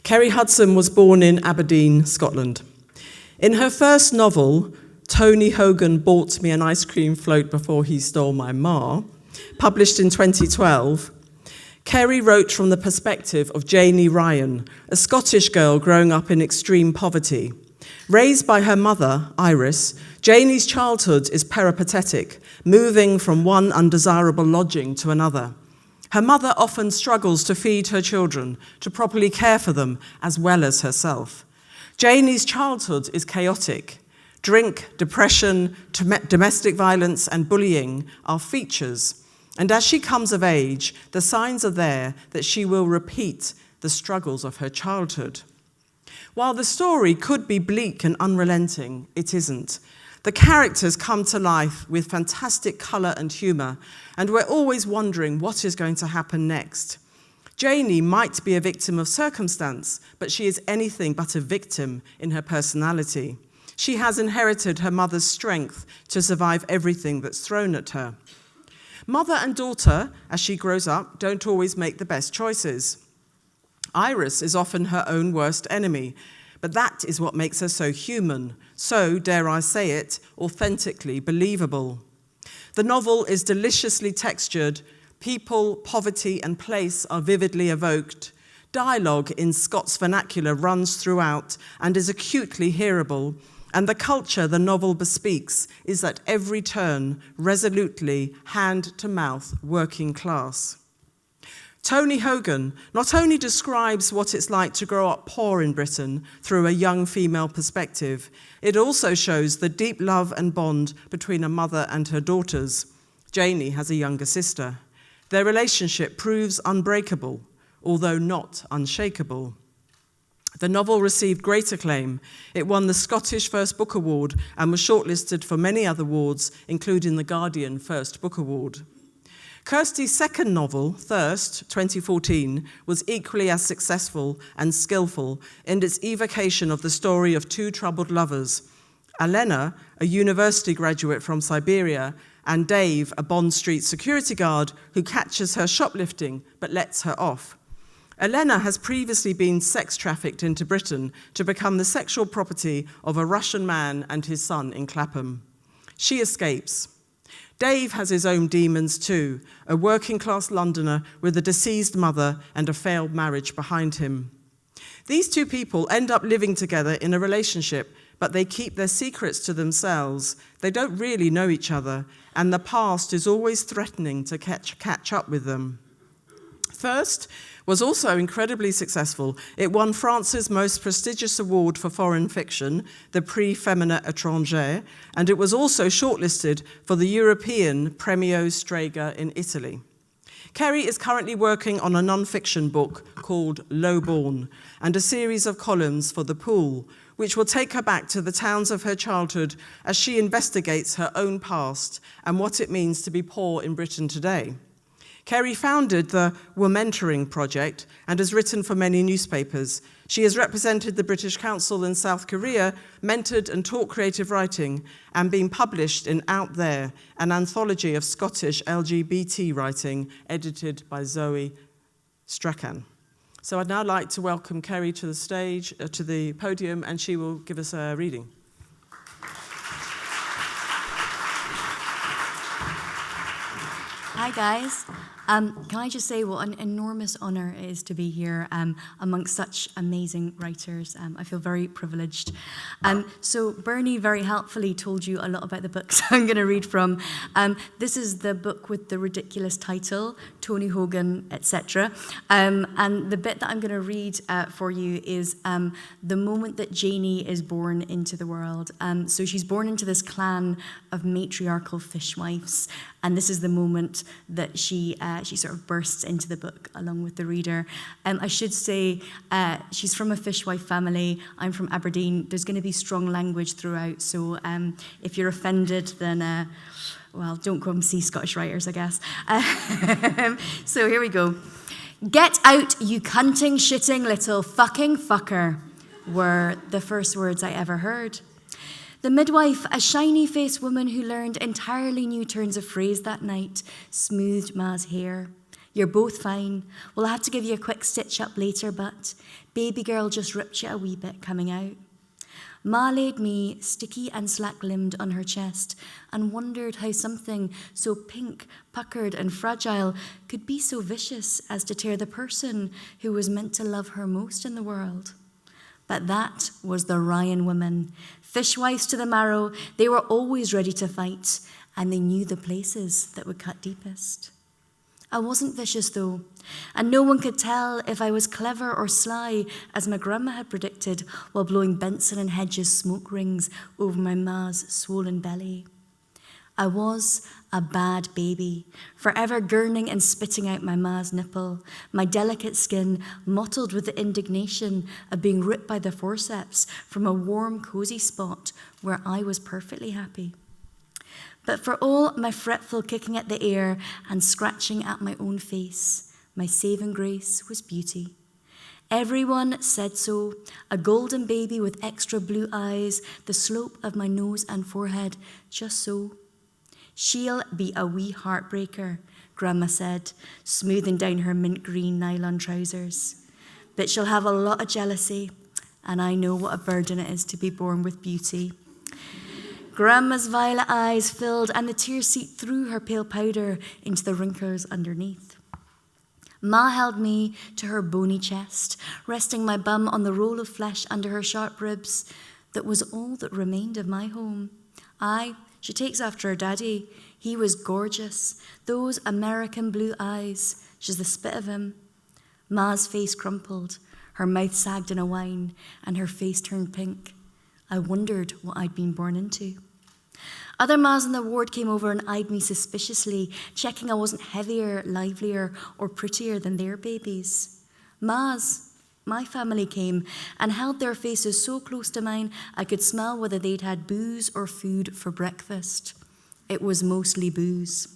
Kerry Hudson was born in Aberdeen, Scotland. In her first novel, Tony Hogan Bought Me an Ice Cream Float Before He Stole My Ma, published in 2012, Kerry wrote from the perspective of Janie Ryan, a Scottish girl growing up in extreme poverty. Raised by her mother, Iris, Janie's childhood is peripatetic, moving from one undesirable lodging to another. Her mother often struggles to feed her children, to properly care for them, as well as herself. Janie's childhood is chaotic. Drink, depression, domestic violence, and bullying are features. And as she comes of age, the signs are there that she will repeat the struggles of her childhood. While the story could be bleak and unrelenting, it isn't. The characters come to life with fantastic colour and humour, and we're always wondering what is going to happen next. Janie might be a victim of circumstance, but she is anything but a victim in her personality. She has inherited her mother's strength to survive everything that's thrown at her. Mother and daughter, as she grows up, don't always make the best choices. Iris is often her own worst enemy, but that is what makes her so human, so, dare I say it, authentically believable. The novel is deliciously textured. People, poverty, and place are vividly evoked. Dialogue in Scots vernacular runs throughout and is acutely hearable, and the culture the novel bespeaks is at every turn resolutely hand-to-mouth working class. Tony Hogan not only describes what it's like to grow up poor in Britain through a young female perspective, it also shows the deep love and bond between a mother and her daughters. Janie has a younger sister. Their relationship proves unbreakable, although not unshakable. The novel received great acclaim. It won the Scottish First Book Award and was shortlisted for many other awards, including the Guardian First Book Award. Kirsty's second novel, Thirst, 2014, was equally as successful and skillful in its evocation of the story of two troubled lovers, Elena, a university graduate from Siberia, and Dave, a Bond Street security guard who catches her shoplifting but lets her off. Elena has previously been sex trafficked into Britain to become the sexual property of a Russian man and his son in Clapham. She escapes. Dave has his own demons too, a working-class Londoner with a deceased mother and a failed marriage behind him. These two people end up living together in a relationship, but they keep their secrets to themselves. They don't really know each other, and the past is always threatening to catch up with them. Thirst was also incredibly successful. It won France's most prestigious award for foreign fiction, the Prix Féminin Étranger, and it was also shortlisted for the European Premio Strega in Italy. Kerry is currently working on a non-fiction book called Lowborn and a series of columns for The Pool, which will take her back to the towns of her childhood as she investigates her own past and what it means to be poor in Britain today. Kerry founded the Womentoring Project and has written for many newspapers. She has represented the British Council in South Korea, mentored and taught creative writing, and been published in Out There, an anthology of Scottish LGBT writing edited by Zoe Strachan. So I'd now like to welcome Kerry to the stage, to the podium, and she will give us a reading. Hi, guys. Can I just say what an enormous honour it is to be here amongst such amazing writers. I feel very privileged. So Bernie very helpfully told you a lot about the books I'm going to read from. This is the book with the ridiculous title, Tony Hogan, etc. And the bit that I'm going to read for you is the moment that Janie is born into the world. So she's born into this clan of matriarchal fishwives, and this is the moment that she sort of bursts into the book along with the reader. I should say she's from a fishwife family. I'm from Aberdeen. There's going to be strong language throughout, so if you're offended, then, well, don't go and see Scottish writers, I guess. So here we go. Get out, you cunting, shitting little fucking fucker, were the first words I ever heard. The midwife, a shiny-faced woman who learned entirely new turns of phrase that night, smoothed Ma's hair. You're both fine. We'll have to give you a quick stitch up later, but baby girl just ripped you a wee bit coming out. Ma laid me, sticky and slack-limbed, on her chest and wondered how something so pink, puckered and fragile could be so vicious as to tear the person who was meant to love her most in the world. But that was the Ryan women. Fishwives to the marrow, they were always ready to fight, and they knew the places that would cut deepest. I wasn't vicious, though, and no one could tell if I was clever or sly, as my grandma had predicted, while blowing Benson and Hedges smoke rings over my ma's swollen belly. I was a bad baby, forever gurning and spitting out my ma's nipple, my delicate skin mottled with the indignation of being ripped by the forceps from a warm, cozy spot where I was perfectly happy. But for all my fretful kicking at the air and scratching at my own face, my saving grace was beauty. Everyone said so, a golden baby with extra blue eyes, the slope of my nose and forehead, just so. She'll be a wee heartbreaker, Grandma said, smoothing down her mint green nylon trousers. But she'll have a lot of jealousy, and I know what a burden it is to be born with beauty. Grandma's violet eyes filled and the tears seeped through her pale powder into the wrinkles underneath. Ma held me to her bony chest, resting my bum on the roll of flesh under her sharp ribs. That was all that remained of my home. Aye, she takes after her daddy. He was gorgeous. Those American blue eyes, she's the spit of him. Ma's face crumpled, her mouth sagged in a whine, and her face turned pink. I wondered what I'd been born into. Other mas in the ward came over and eyed me suspiciously, checking I wasn't heavier, livelier, or prettier than their babies. Mas, my family came and held their faces so close to mine I could smell whether they'd had booze or food for breakfast. It was mostly booze.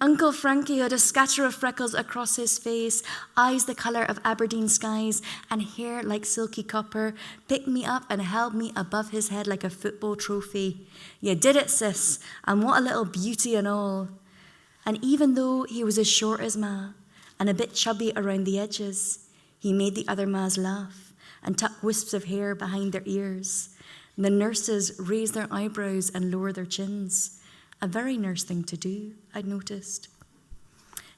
Uncle Frankie had a scatter of freckles across his face, eyes the colour of Aberdeen skies, and hair like silky copper, picked me up and held me above his head like a football trophy. You did it, sis, and what a little beauty and all. And even though he was as short as Ma, and a bit chubby around the edges, he made the other mas laugh and tuck wisps of hair behind their ears. The nurses raised their eyebrows and lowered their chins. A very nurse thing to do, I'd noticed.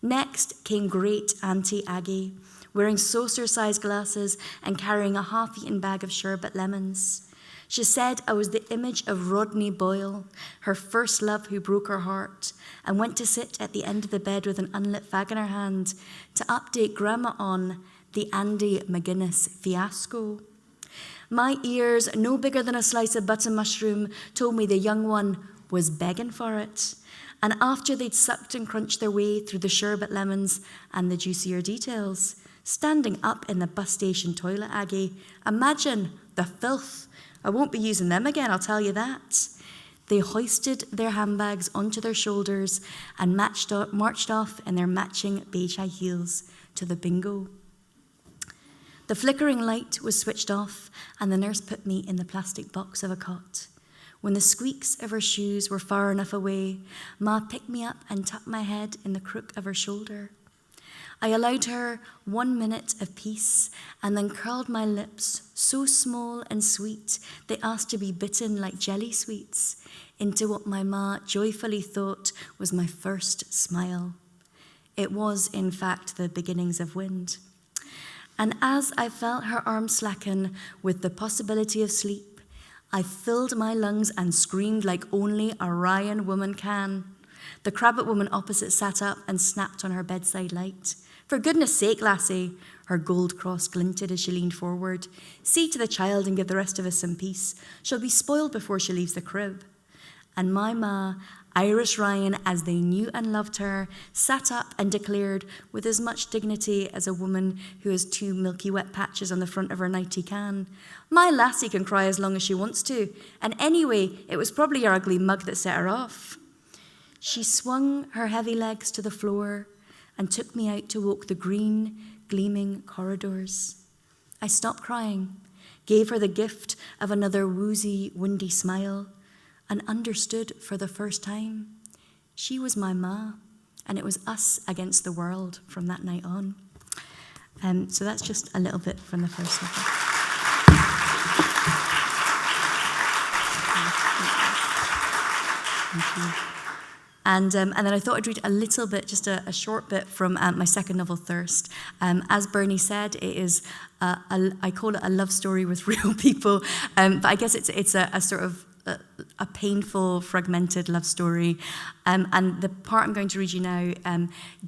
Next came great Auntie Aggie, wearing saucer-sized glasses and carrying a half-eaten bag of sherbet lemons. She said I was the image of Rodney Boyle, her first love who broke her heart, and went to sit at the end of the bed with an unlit fag in her hand to update Grandma on the Andy McGuinness fiasco. My ears, no bigger than a slice of butter mushroom, told me the young one was begging for it. And after they'd sucked and crunched their way through the sherbet lemons and the juicier details, standing up in the bus station toilet, Aggie, imagine the filth. I won't be using them again, I'll tell you that. They hoisted their handbags onto their shoulders and marched off in their matching beige high heels to the bingo. The flickering light was switched off, and the nurse put me in the plastic box of a cot. When the squeaks of her shoes were far enough away, Ma picked me up and tucked my head in the crook of her shoulder. I allowed her 1 minute of peace and then curled my lips, so small and sweet they asked to be bitten like jelly sweets, into what my Ma joyfully thought was my first smile. It was, in fact, the beginnings of wind. And as I felt her arm slacken with the possibility of sleep, I filled my lungs and screamed like only a Ryan woman can. The Crabbit woman opposite sat up and snapped on her bedside light. For goodness sake, lassie, her gold cross glinted as she leaned forward. See to the child and give the rest of us some peace. She'll be spoiled before she leaves the crib. And my Ma, Irish Ryan as they knew and loved her, sat up and declared with as much dignity as a woman who has 2 milky wet patches on the front of her nightie can. My lassie can cry as long as she wants to, and anyway, it was probably your ugly mug that set her off. She swung her heavy legs to the floor and took me out to walk the green, gleaming corridors. I stopped crying, gave her the gift of another woozy, windy smile, and understood for the first time. She was my Ma, and it was us against the world from that night on. So that's just a little bit from the first novel. Thank you. And then I thought I'd read a little bit, just a short bit from my second novel, Thirst. As Bernie said, it is, I call it a love story with real people, but I guess it's a sort of a painful, fragmented love story. And the part I'm going to read you now,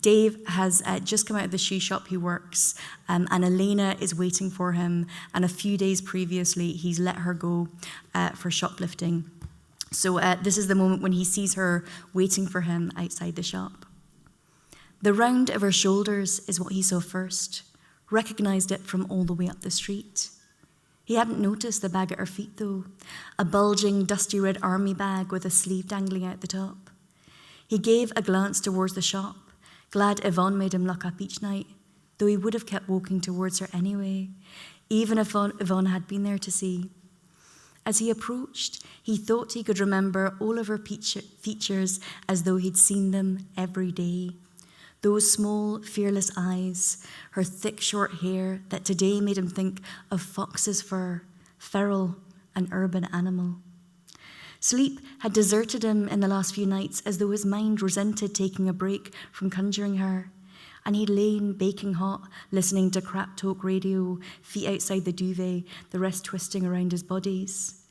Dave has just come out of the shoe shop he works, and Elena is waiting for him. And a few days previously, he's let her go for shoplifting. So this is the moment when he sees her waiting for him outside the shop. The round of her shoulders is what he saw first, recognized it from all the way up the street. He hadn't noticed the bag at her feet, though, a bulging, dusty red army bag with a sleeve dangling out the top. He gave a glance towards the shop, glad Yvonne made him lock up each night, though he would have kept walking towards her anyway, even if Yvonne had been there to see. As he approached, he thought he could remember all of her features as though he'd seen them every day. Those small, fearless eyes, her thick, short hair that today made him think of fox's fur, feral, an urban animal. Sleep had deserted him in the last few nights as though his mind resented taking a break from conjuring her, and he'd lain baking hot, listening to crap talk radio, feet outside the duvet, the rest twisting around his bodies.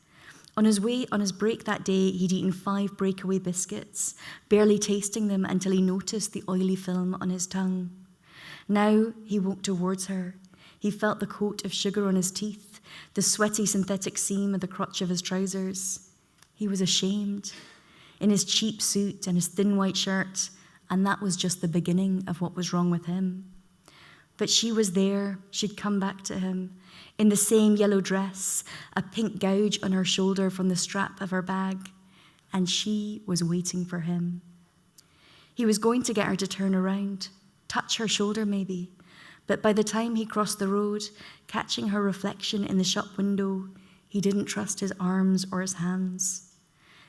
On his break that day, he'd eaten 5 breakaway biscuits, barely tasting them until he noticed the oily film on his tongue. Now he walked towards her. He felt the coat of sugar on his teeth, the sweaty synthetic seam of the crotch of his trousers. He was ashamed, in his cheap suit and his thin white shirt, and that was just the beginning of what was wrong with him. But she was there, she'd come back to him, in the same yellow dress, a pink gouge on her shoulder from the strap of her bag, and she was waiting for him. He was going to get her to turn around, touch her shoulder maybe, but by the time he crossed the road, catching her reflection in the shop window, he didn't trust his arms or his hands.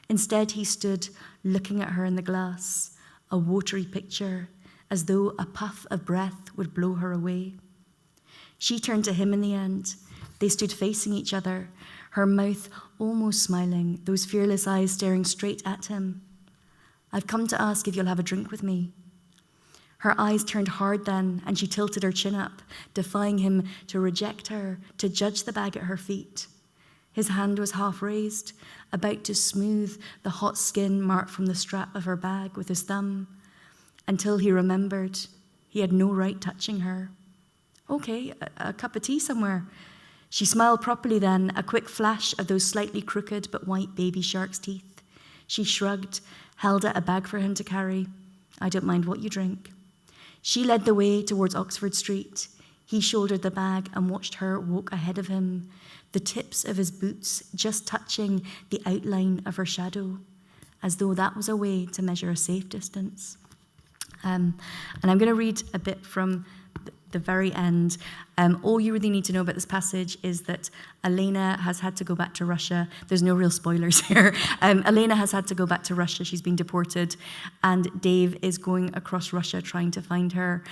Instead, he stood looking at her in the glass, a watery picture, as though a puff of breath would blow her away. She turned to him in the end. They stood facing each other, her mouth almost smiling, those fearless eyes staring straight at him. "I've come to ask if you'll have a drink with me." Her eyes turned hard then, and she tilted her chin up, defying him to reject her, to judge the bag at her feet. His hand was half raised, about to smooth the hot skin marked from the strap of her bag with his thumb, until he remembered he had no right touching her. "Okay, a cup of tea somewhere." She smiled properly then, a quick flash of those slightly crooked but white baby shark's teeth. She shrugged, held out a bag for him to carry. "I don't mind what you drink." She led the way towards Oxford Street. He shouldered the bag and watched her walk ahead of him, the tips of his boots just touching the outline of her shadow, as though that was a way to measure a safe distance. And I'm going to read a bit from the very end. All you really need to know about this passage is that Elena has had to go back to Russia. There's no real spoilers here. Elena has had to go back to Russia. She's been deported, and Dave is going across Russia trying to find her.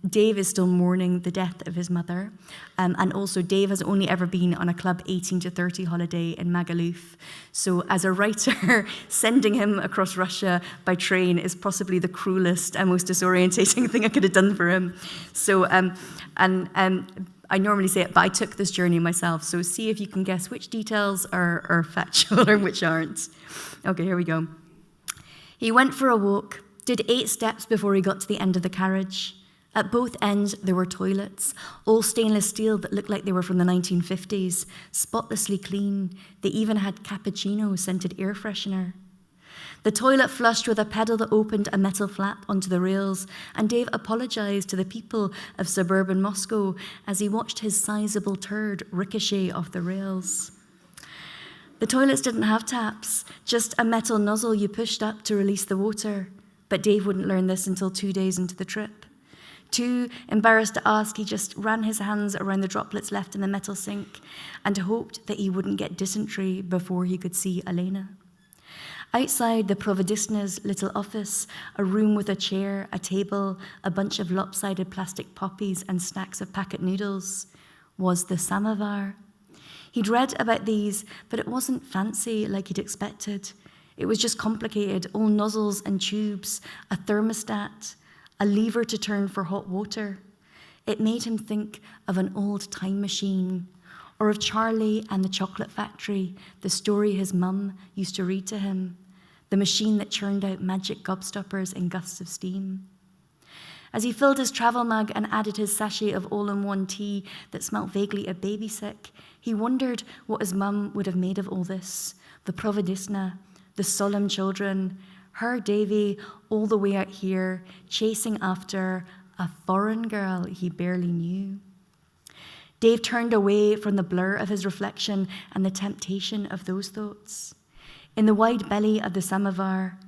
Dave is still mourning the death of his mother. And also, Dave has only ever been on a Club 18 to 30 holiday in Magaluf. So as a writer, sending him across Russia by train is possibly the cruelest and most disorientating thing I could have done for him. So, I normally say it, but I took this journey myself. So see if you can guess which details are factual and which aren't. Okay, here we go. He went for a walk, did 8 steps before he got to the end of the carriage. At both ends, there were toilets, all stainless steel that looked like they were from the 1950s, spotlessly clean. They even had cappuccino-scented air freshener. The toilet flushed with a pedal that opened a metal flap onto the rails, and Dave apologized to the people of suburban Moscow as he watched his sizable turd ricochet off the rails. The toilets didn't have taps, just a metal nozzle you pushed up to release the water. But Dave wouldn't learn this until 2 days into the trip. Too embarrassed to ask, he just ran his hands around the droplets left in the metal sink and hoped that he wouldn't get dysentery before he could see Elena. Outside the Providisna's little office, a room with a chair, a table, a bunch of lopsided plastic poppies and stacks of packet noodles, was the samovar. He'd read about these, but it wasn't fancy like he'd expected. It was just complicated, all nozzles and tubes, a thermostat, a lever to turn for hot water. It made him think of an old time machine, or of Charlie and the Chocolate Factory, the story his mum used to read to him, the machine that churned out magic gobstoppers in gusts of steam. As he filled his travel mug and added his sachet of all-in-one tea that smelt vaguely of baby sick, he wondered what his mum would have made of all this, the Providisna, the solemn children, her Davy all the way out here, chasing after a foreign girl he barely knew. Dave turned away from the blur of his reflection and the temptation of those thoughts. In the wide belly of the samovar,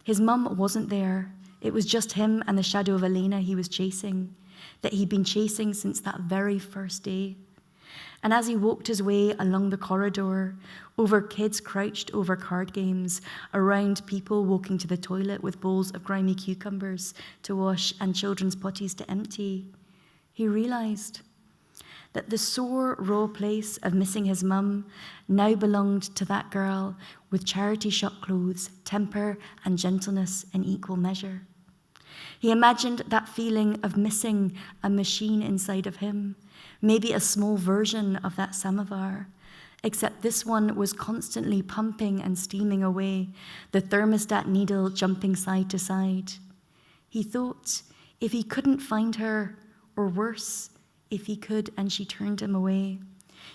his mum wasn't there. It was just him and the shadow of Elena he was chasing, that he'd been chasing since that very first day. And as he walked his way along the corridor, over kids crouched over card games, around people walking to the toilet with bowls of grimy cucumbers to wash and children's potties to empty, he realized that the sore, raw place of missing his mum now belonged to that girl with charity shop clothes, temper, and gentleness in equal measure. He imagined that feeling of missing a machine inside of him, maybe a small version of that samovar, except this one was constantly pumping and steaming away, the thermostat needle jumping side to side. He thought if he couldn't find her, or worse, if he could and she turned him away,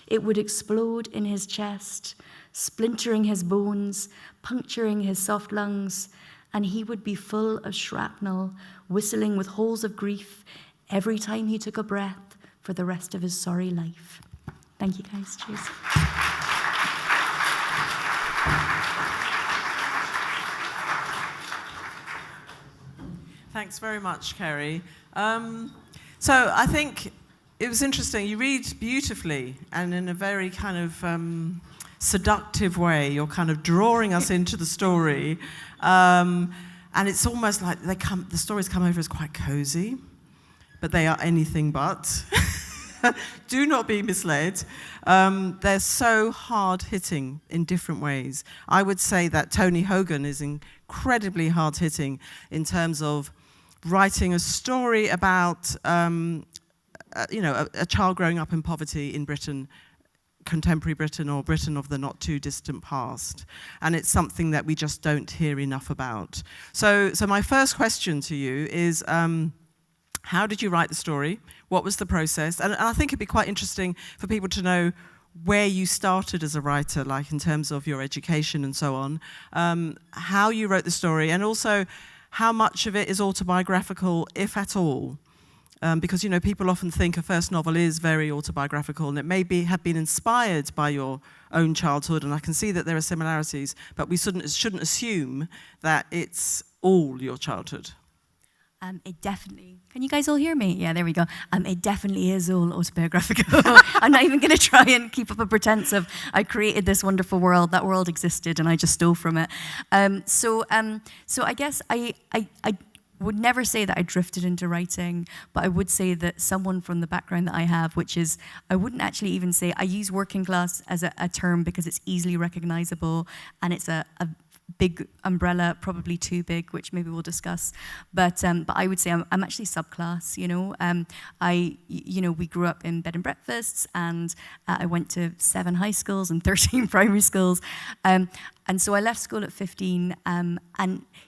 it would explode in his chest, splintering his bones, puncturing his soft lungs, and he would be full of shrapnel, whistling with holes of grief every time he took a breath for the rest of his sorry life. Thank you, guys. Cheers. Thanks very much, Kerry. So I think it was interesting. You read beautifully and in a very kind of seductive way. You're kind of drawing us into the story. And it's almost like the stories come over as quite cozy, but they are anything but. Do not be misled. They're so hard-hitting in different ways. I would say that Tony Hogan is incredibly hard-hitting in terms of writing a story about a child growing up in poverty in Britain, contemporary Britain, or Britain of the not too distant past. And it's something that we just don't hear enough about. So my first question to you is, how did you write the story? What was the process? And I think it'd be quite interesting for people to know where you started as a writer, like in terms of your education and so on, how you wrote the story, and also how much of it is autobiographical, if at all. Because, people often think a first novel is very autobiographical, and it may have been inspired by your own childhood, and I can see that there are similarities, but we shouldn't assume that it's all your childhood. It definitely, can you guys all hear me? Yeah, there we go. It definitely is all autobiographical. I'm not even going to try and keep up a pretense of I created this wonderful world. That world existed and I just stole from it. So I guess I would never say that I drifted into writing, but I would say that someone from the background that I have, which is, I wouldn't actually even say, I use working class as a term because it's easily recognizable and it's a big umbrella, probably too big, which maybe we'll discuss. But I would say I'm actually subclass. We grew up in bed and breakfasts, and I went to 7 high schools and 13 primary schools, and so I left school at 15. And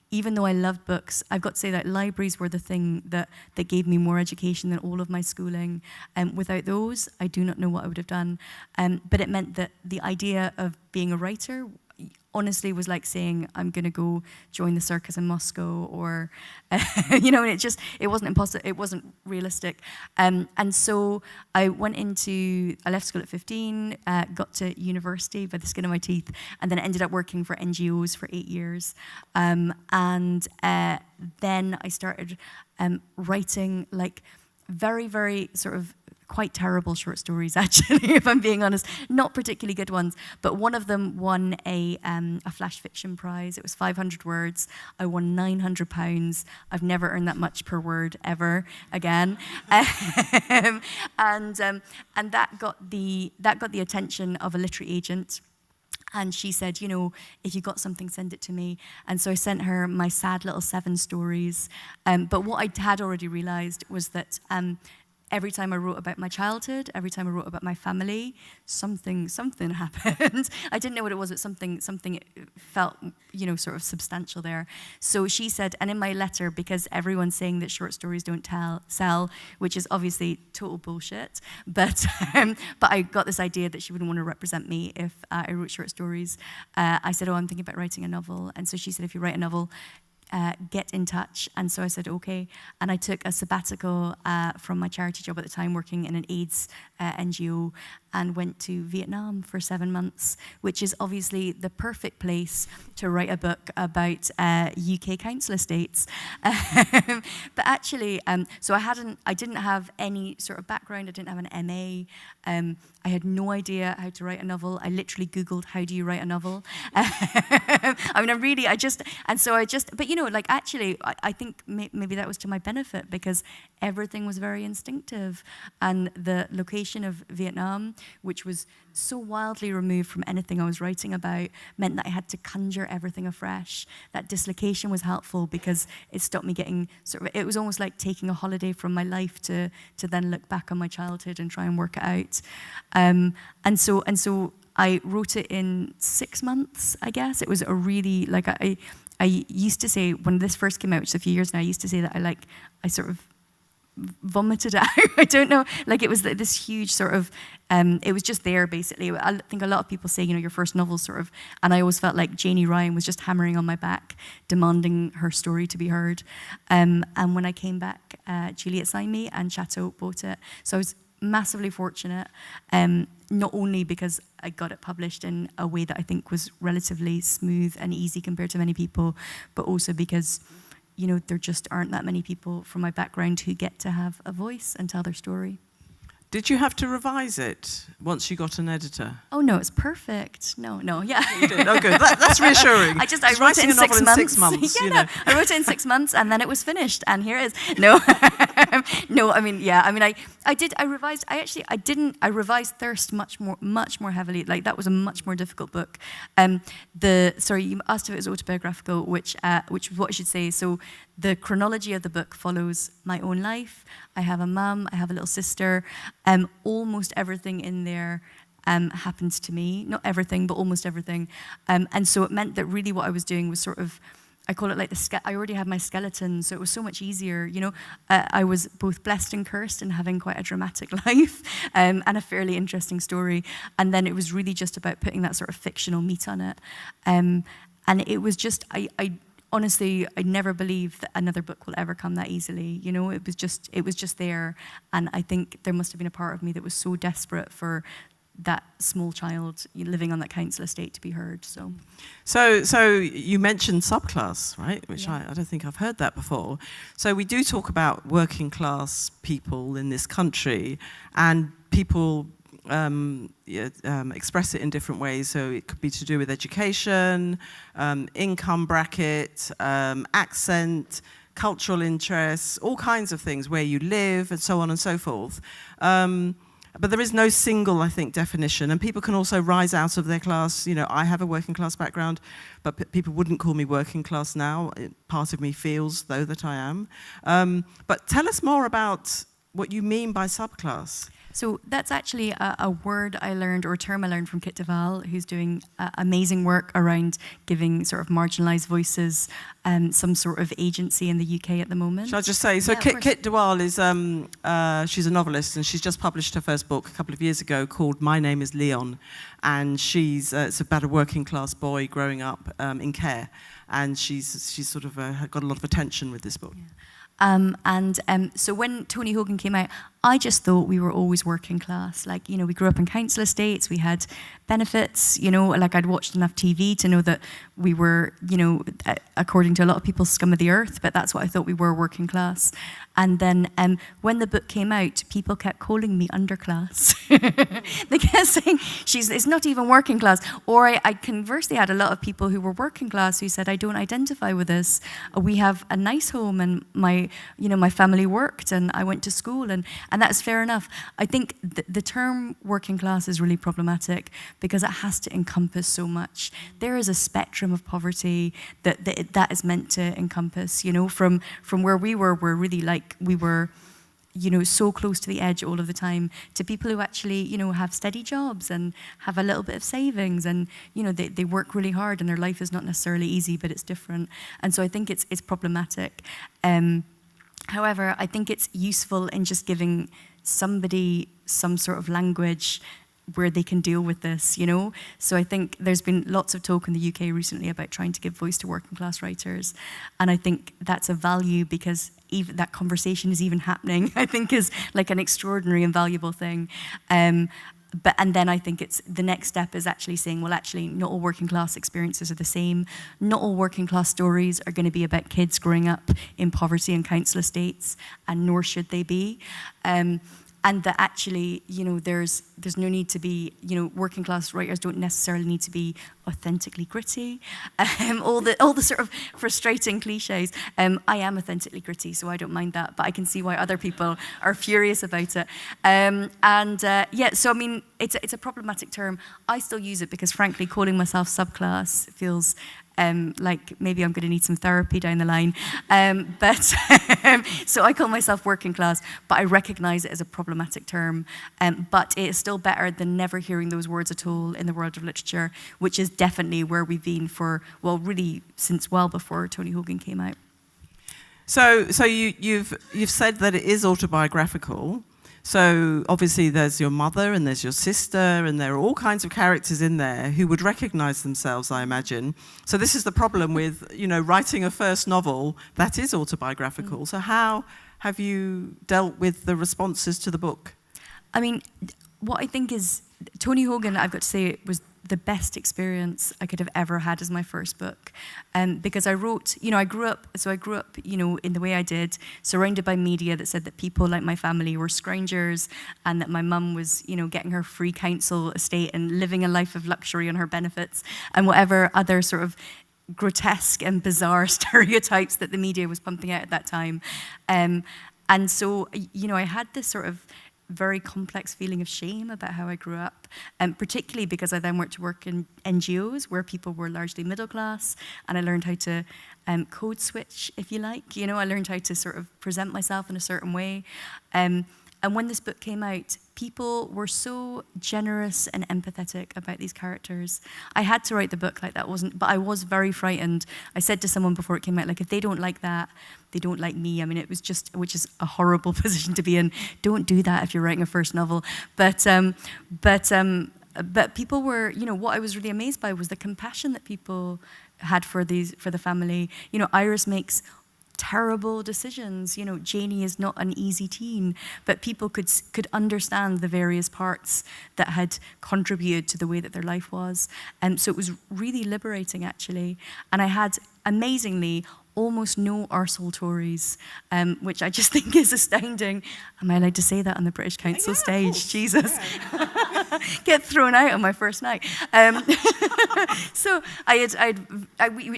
even though I loved books, I've got to say that libraries were the thing that gave me more education than all of my schooling. Without those, I do not know what I would have done. But it meant that the idea of being a writer honestly was like saying I'm going to go join the circus in Moscow, or and it wasn't impossible, it wasn't realistic, and so I left school at 15, got to university by the skin of my teeth, and then ended up working for NGOs for 8 years, and then I started writing like very, very sort of quite terrible short stories, actually, if I'm being honest. Not particularly good ones, but one of them won a flash fiction prize. It was 500 words. I won £900. I've never earned that much per word ever again, and that got the attention of a literary agent. And she said, you know, if you got something, send it to me. And so I sent her my sad little 7 stories. But what I had already realized was that every time I wrote about my childhood, every time I wrote about my family, something happened. I didn't know what it was, but something felt, you know, sort of substantial there. So she said, and in my letter, because everyone's saying that short stories don't sell, which is obviously total bullshit, but I got this idea that she wouldn't want to represent me if I wrote short stories. I said, oh, I'm thinking about writing a novel. And so she said, if you write a novel, get in touch. And so I said, okay. And I took a sabbatical from my charity job at the time, working in an AIDS NGO, and went to Vietnam for 7 months, which is obviously the perfect place to write a book about UK council estates. But actually, so I didn't have any sort of background. I didn't have an MA. I had no idea how to write a novel. I literally Googled, how do you write a novel? But you know, like actually, I think maybe that was to my benefit, because everything was very instinctive. And the location of Vietnam, which was so wildly removed from anything I was writing about, meant that I had to conjure everything afresh. That dislocation was helpful because it stopped me getting it was almost like taking a holiday from my life to then look back on my childhood and try and work it out. And so I wrote it in 6 months, I guess. It was a really, like, I used to say, when this first came out, which is a few years now, I used to say that I sort of vomited it out. I don't know, like it was this huge sort of, it was just there basically. I think a lot of people say, you know, your first novel sort of, and I always felt like Janie Ryan was just hammering on my back, demanding her story to be heard. And when I came back, Juliet signed me and Chateau bought it. So I was massively fortunate, not only because I got it published in a way that I think was relatively smooth and easy compared to many people, but also because, you know, there just aren't that many people from my background who get to have a voice and tell their story. Did you have to revise it once you got an editor? Oh no, it's perfect. No, yeah. You did. Oh, good. That's reassuring. I wrote it in 6 months. 6 months. Yeah, you no, know. I wrote it in 6 months, and then it was finished, and here it is. No, no. I mean, yeah. I mean, I did. I revised. I didn't. I revised Thirst much more heavily. Like that was a much more difficult book. Sorry, you asked if it was autobiographical, which is what I should say. So the chronology of the book follows my own life. I have a mum. I have a little sister. Almost everything in there happened to me. Not everything, but almost everything. And so it meant that really what I was doing was sort of, I call it like I already had my skeleton, so it was so much easier. You know, I was both blessed and cursed in having quite a dramatic life and a fairly interesting story. And then it was really just about putting that sort of fictional meat on it. And it was just, honestly, I never believed that another book will ever come that easily. You know, it was just there. And I think there must have been a part of me that was so desperate for that small child living on that council estate to be heard. So you mentioned subclass, right? Which yeah. I don't think I've heard that before. So we do talk about working class people in this country, and people express it in different ways. So it could be to do with education, income bracket, accent, cultural interests, all kinds of things, where you live, and so on and so forth. But there is no single, I think, definition. And people can also rise out of their class. You know, I have a working class background, but people wouldn't call me working class now. Part of me feels, though, that I am. But tell us more about what you mean by subclass. So that's actually a word I learned, or a term I learned from Kit Duvall, who's doing amazing work around giving sort of marginalised voices some sort of agency in the UK at the moment. Shall I just say, so yeah, Kit Duvall is, she's a novelist, and she's just published her first book a couple of years ago called My Name is Leon, and it's about a working class boy growing up in care, and she's sort of got a lot of attention with this book. Yeah. So when Tony Hogan came out, I just thought we were always working class. Like, you know, we grew up in council estates, we had benefits, you know, like I'd watched enough TV to know that we were, you know, according to a lot of people, scum of the earth, but that's what I thought we were, working class. And then when the book came out, people kept calling me underclass. They kept saying, it's not even working class. Or I conversely had a lot of people who were working class who said, I don't identify with this. We have a nice home and my family worked and I went to school and that's fair enough. I think the term working class is really problematic because it has to encompass so much. There is a spectrum of poverty that is meant to encompass, you know, from where we were really like, we were, you know, so close to the edge all of the time, to people who actually, you know, have steady jobs and have a little bit of savings and, you know, they work really hard and their life is not necessarily easy, but it's different. And so I think it's problematic. However, I think it's useful in just giving somebody some sort of language where they can deal with this, you know? So I think there's been lots of talk in the UK recently about trying to give voice to working class writers. And I think that's a value because even that conversation is even happening, I think is like an extraordinary and valuable thing. And then I think it's the next step is actually saying, well, actually, not all working class experiences are the same. Not all working class stories are going to be about kids growing up in poverty and council estates, and nor should they be. And that actually, you know, there's no need to be, you know, working class writers don't necessarily need to be authentically gritty. All the sort of frustrating cliches. I am authentically gritty, so I don't mind that, but I can see why other people are furious about it. So I mean, it's a problematic term. I still use it because, frankly, calling myself subclass feels like maybe I'm going to need some therapy down the line. So I call myself working class, but I recognize it as a problematic term. But it is still better than never hearing those words at all in the world of literature, which is definitely where we've been for, well, really since well before Tony Hogan came out. So you've said that it is autobiographical. So obviously there's your mother and there's your sister and there are all kinds of characters in there who would recognize themselves, I imagine. So this is the problem with, you know, writing a first novel that is autobiographical. So how have you dealt with the responses to the book? I mean, what I think is Tony Hogan, I've got to say, it was the best experience I could have ever had as my first book. Because I wrote, you know, I grew up, you know, in the way I did, surrounded by media that said that people like my family were scroungers and that my mum was, you know, getting her free council estate and living a life of luxury on her benefits and whatever other sort of grotesque and bizarre stereotypes that the media was pumping out at that time. And so, you know, I had this sort of very complex feeling of shame about how I grew up, particularly because I then went to work in NGOs where people were largely middle class, and I learned how to code switch, if you like. You know, I learned how to sort of present myself in a certain way. And when this book came out, people were so generous and empathetic about these characters. I had to write the book like that, but I was very frightened. I said to someone before it came out, like, if they don't like that, they don't like me. I mean, it was just, which is a horrible position to be in. Don't do that if you're writing a first novel. But people were, you know, what I was really amazed by was the compassion that people had for the family. You know, Iris makes terrible decisions. You know, Janie is not an easy teen, but people could understand the various parts that had contributed to the way that their life was. And so it was really liberating, actually. And I had, amazingly, almost no arsehole Tories, which I just think is astounding. Am I allowed to say that on the British Council stage? Jesus. Yeah. Get thrown out on my first night. So I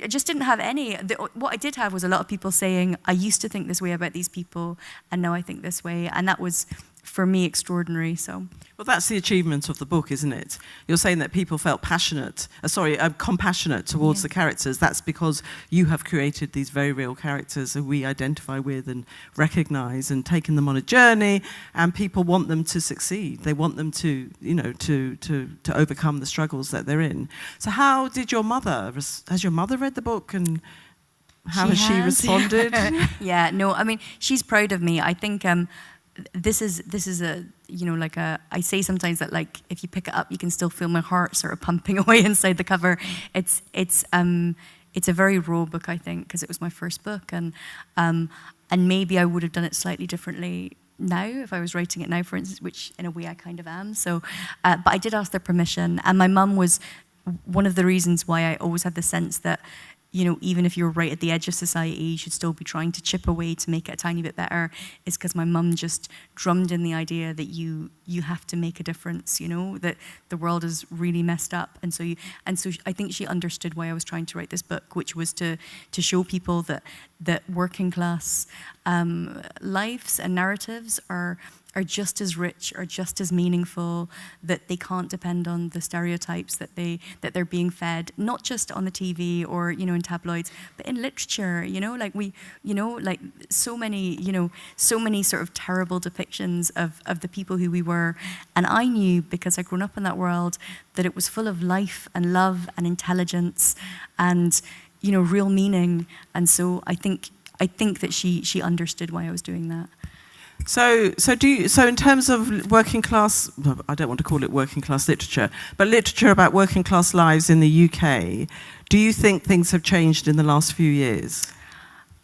just didn't have any. What I did have was a lot of people saying, I used to think this way about these people, and now I think this way. And that was, for me, extraordinary. So, well, that's the achievement of the book, isn't it? You're saying that people felt compassionate towards the characters. That's because you have created these very real characters who we identify with and recognise, and taken them on a journey. And people want them to succeed. They want them to, you know, to overcome the struggles that they're in. So, how did your mother? Has your mother read the book, and how has she responded? Yeah, no, I mean, she's proud of me. I think. This is a, you know, like I say sometimes that, like, if you pick it up, you can still feel my heart sort of pumping away inside the cover. It's a very raw book, I think, because it was my first book, and maybe I would have done it slightly differently now, if I was writing it now, for instance, which in a way I kind of am. So, but I did ask their permission, and my mum was one of the reasons why I always had the sense that, even if you're right at the edge of society, you should still be trying to chip away to make it a tiny bit better, is because my mum just drummed in the idea that you have to make a difference, that the world is really messed up. And so I think she understood why I was trying to write this book, which was to show people that working class lives and narratives are just as rich, are just as meaningful, that they can't depend on the stereotypes that they're being fed, not just on the TV or in tabloids, but in literature. Like so many sort of terrible depictions of the people who we were. And I knew, because I'd grown up in that world, that it was full of life and love and intelligence and real meaning. And so I think that she understood why I was doing that. So in terms of working class, I don't want to call it working class literature, but literature about working class lives in the UK, do you think things have changed in the last few years?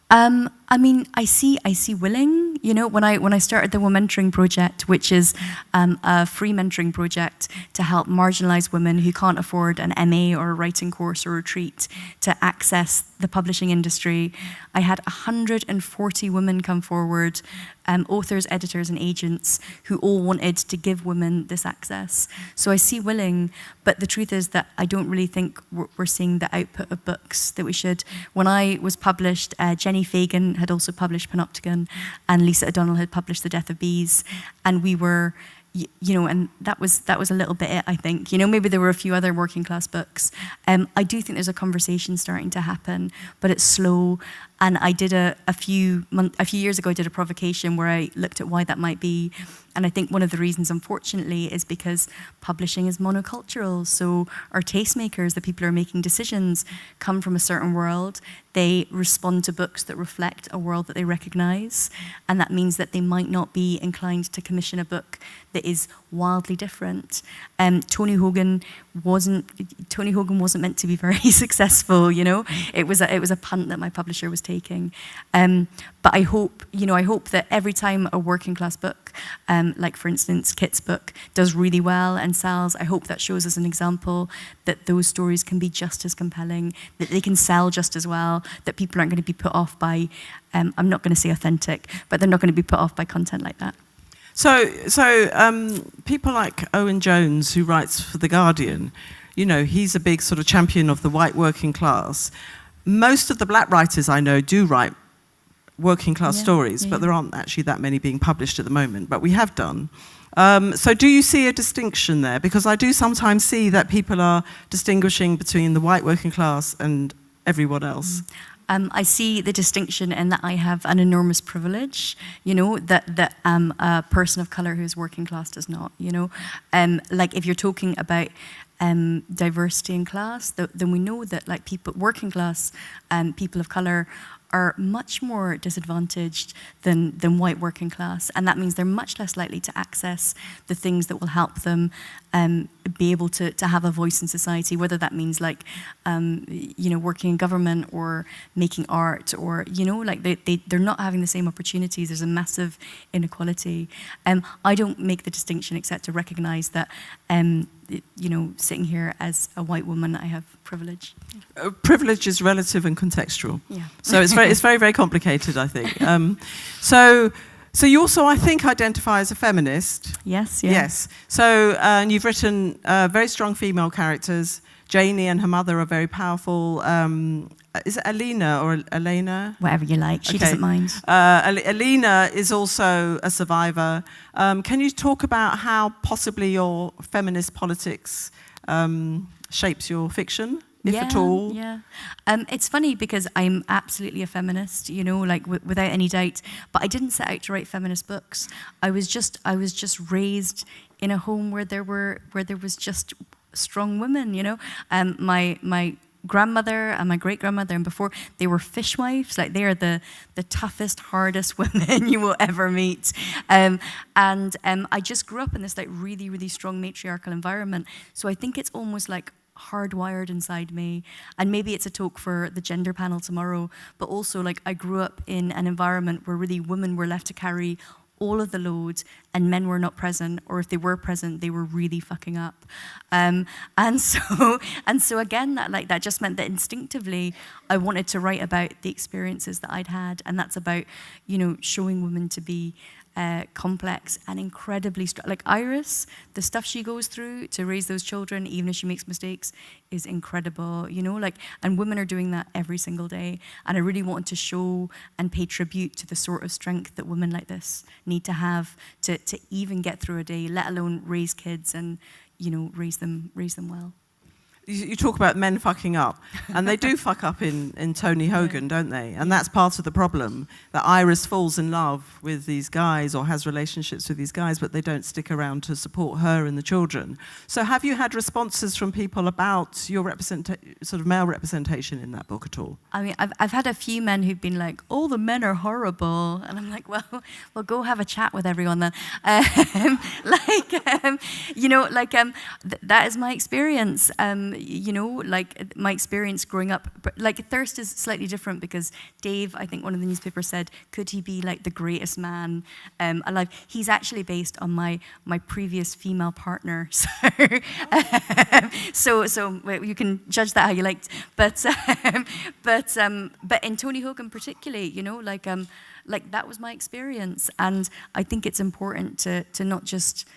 I see willing. When I started the Women Mentoring Project, which is a free mentoring project to help marginalised women who can't afford an MA or a writing course or retreat to access the publishing industry, I had 140 women come forward, authors, editors, and agents who all wanted to give women this access. So I see willing, but the truth is that I don't really think we're seeing the output of books that we should. When I was published, Jenny Fagan had also published Panopticon, and Lisa O'Donnell had published The Death of Bees, and we were, and that was a little bit it, I think. Maybe there were a few other working class books. I do think there's a conversation starting to happen, but it's slow. And I did a few years ago, I did a provocation where I looked at why that might be. And I think one of the reasons, unfortunately, is because publishing is monocultural. So our tastemakers, the people who are making decisions, come from a certain world. They respond to books that reflect a world that they recognize. And that means that they might not be inclined to commission a book that is wildly different. Tony Hogan wasn't meant to be very successful. It was a punt that my publisher was taking. But I hope that every time a working class book, like for instance Kit's book, does really well and sells, I hope that shows us an example that those stories can be just as compelling, that they can sell just as well, that people aren't going to be put off by, I'm not going to say authentic, but they're not going to be put off by content like that. So people like Owen Jones, who writes for The Guardian, he's a big sort of champion of the white working class. Most of the black writers I know do write working class stories, but there aren't actually that many being published at the moment, but we have done. So do you see a distinction there? Because I do sometimes see that people are distinguishing between the white working class and everyone else. I see the distinction in that I have an enormous privilege, that a person of colour who's working class does not, Like if you're talking about diversity in class, then we know that like people, working class people of colour are much more disadvantaged than white working class. And that means they're much less likely to access the things that will help them be able to have a voice in society, whether that means like, working in government or making art or, like they're not having the same opportunities. There's a massive inequality. I don't make the distinction except to recognize that, sitting here as a white woman, I have privilege. Privilege is relative and contextual. Yeah. So it's very, very complicated, I think. So you also, I think, identify as a feminist. Yes, yeah. Yes. So and you've written very strong female characters. Janie and her mother are very powerful. Is it Alina or Elena? Whatever you like, she doesn't mind. Alina is also a survivor. Can you talk about how possibly your feminist politics shapes your fiction, if at all? Yeah. It's funny because I'm absolutely a feminist, like without any doubt. But I didn't set out to write feminist books. I was just raised in a home where there was just strong women. My grandmother and my great-grandmother and before, they were fishwives. Like they are the toughest, hardest women you will ever meet. And I just grew up in this like really, really strong matriarchal environment. So I think it's almost like hardwired inside me. And maybe it's a talk for the gender panel tomorrow, but also like I grew up in an environment where really women were left to carry all of the load, and men were not present, or if they were present, they were really fucking up. And so again, that just meant that instinctively I wanted to write about the experiences that I'd had, and that's about, showing women to be complex and incredibly strong. Like Iris, the stuff she goes through to raise those children, even if she makes mistakes, is incredible, and women are doing that every single day. And I really wanted to show and pay tribute to the sort of strength that women like this need to have to even get through a day, let alone raise kids and, raise them well. You talk about men fucking up, and they do fuck up in Tony Hogan, don't they? And that's part of the problem, that Iris falls in love with these guys or has relationships with these guys, but they don't stick around to support her and the children. So have you had responses from people about your sort of male representation in that book at all? I mean, I've had a few men who've been like, "Oh, the men are horrible," and I'm like, "Well, go have a chat with everyone then." That is my experience. My experience growing up, Thirst is slightly different because Dave, I think one of the newspapers said, could he be like the greatest man alive? He's actually based on my previous female partner, so you can judge that how you like. But in Tony Hogan particularly, that was my experience, and I think it's important to not just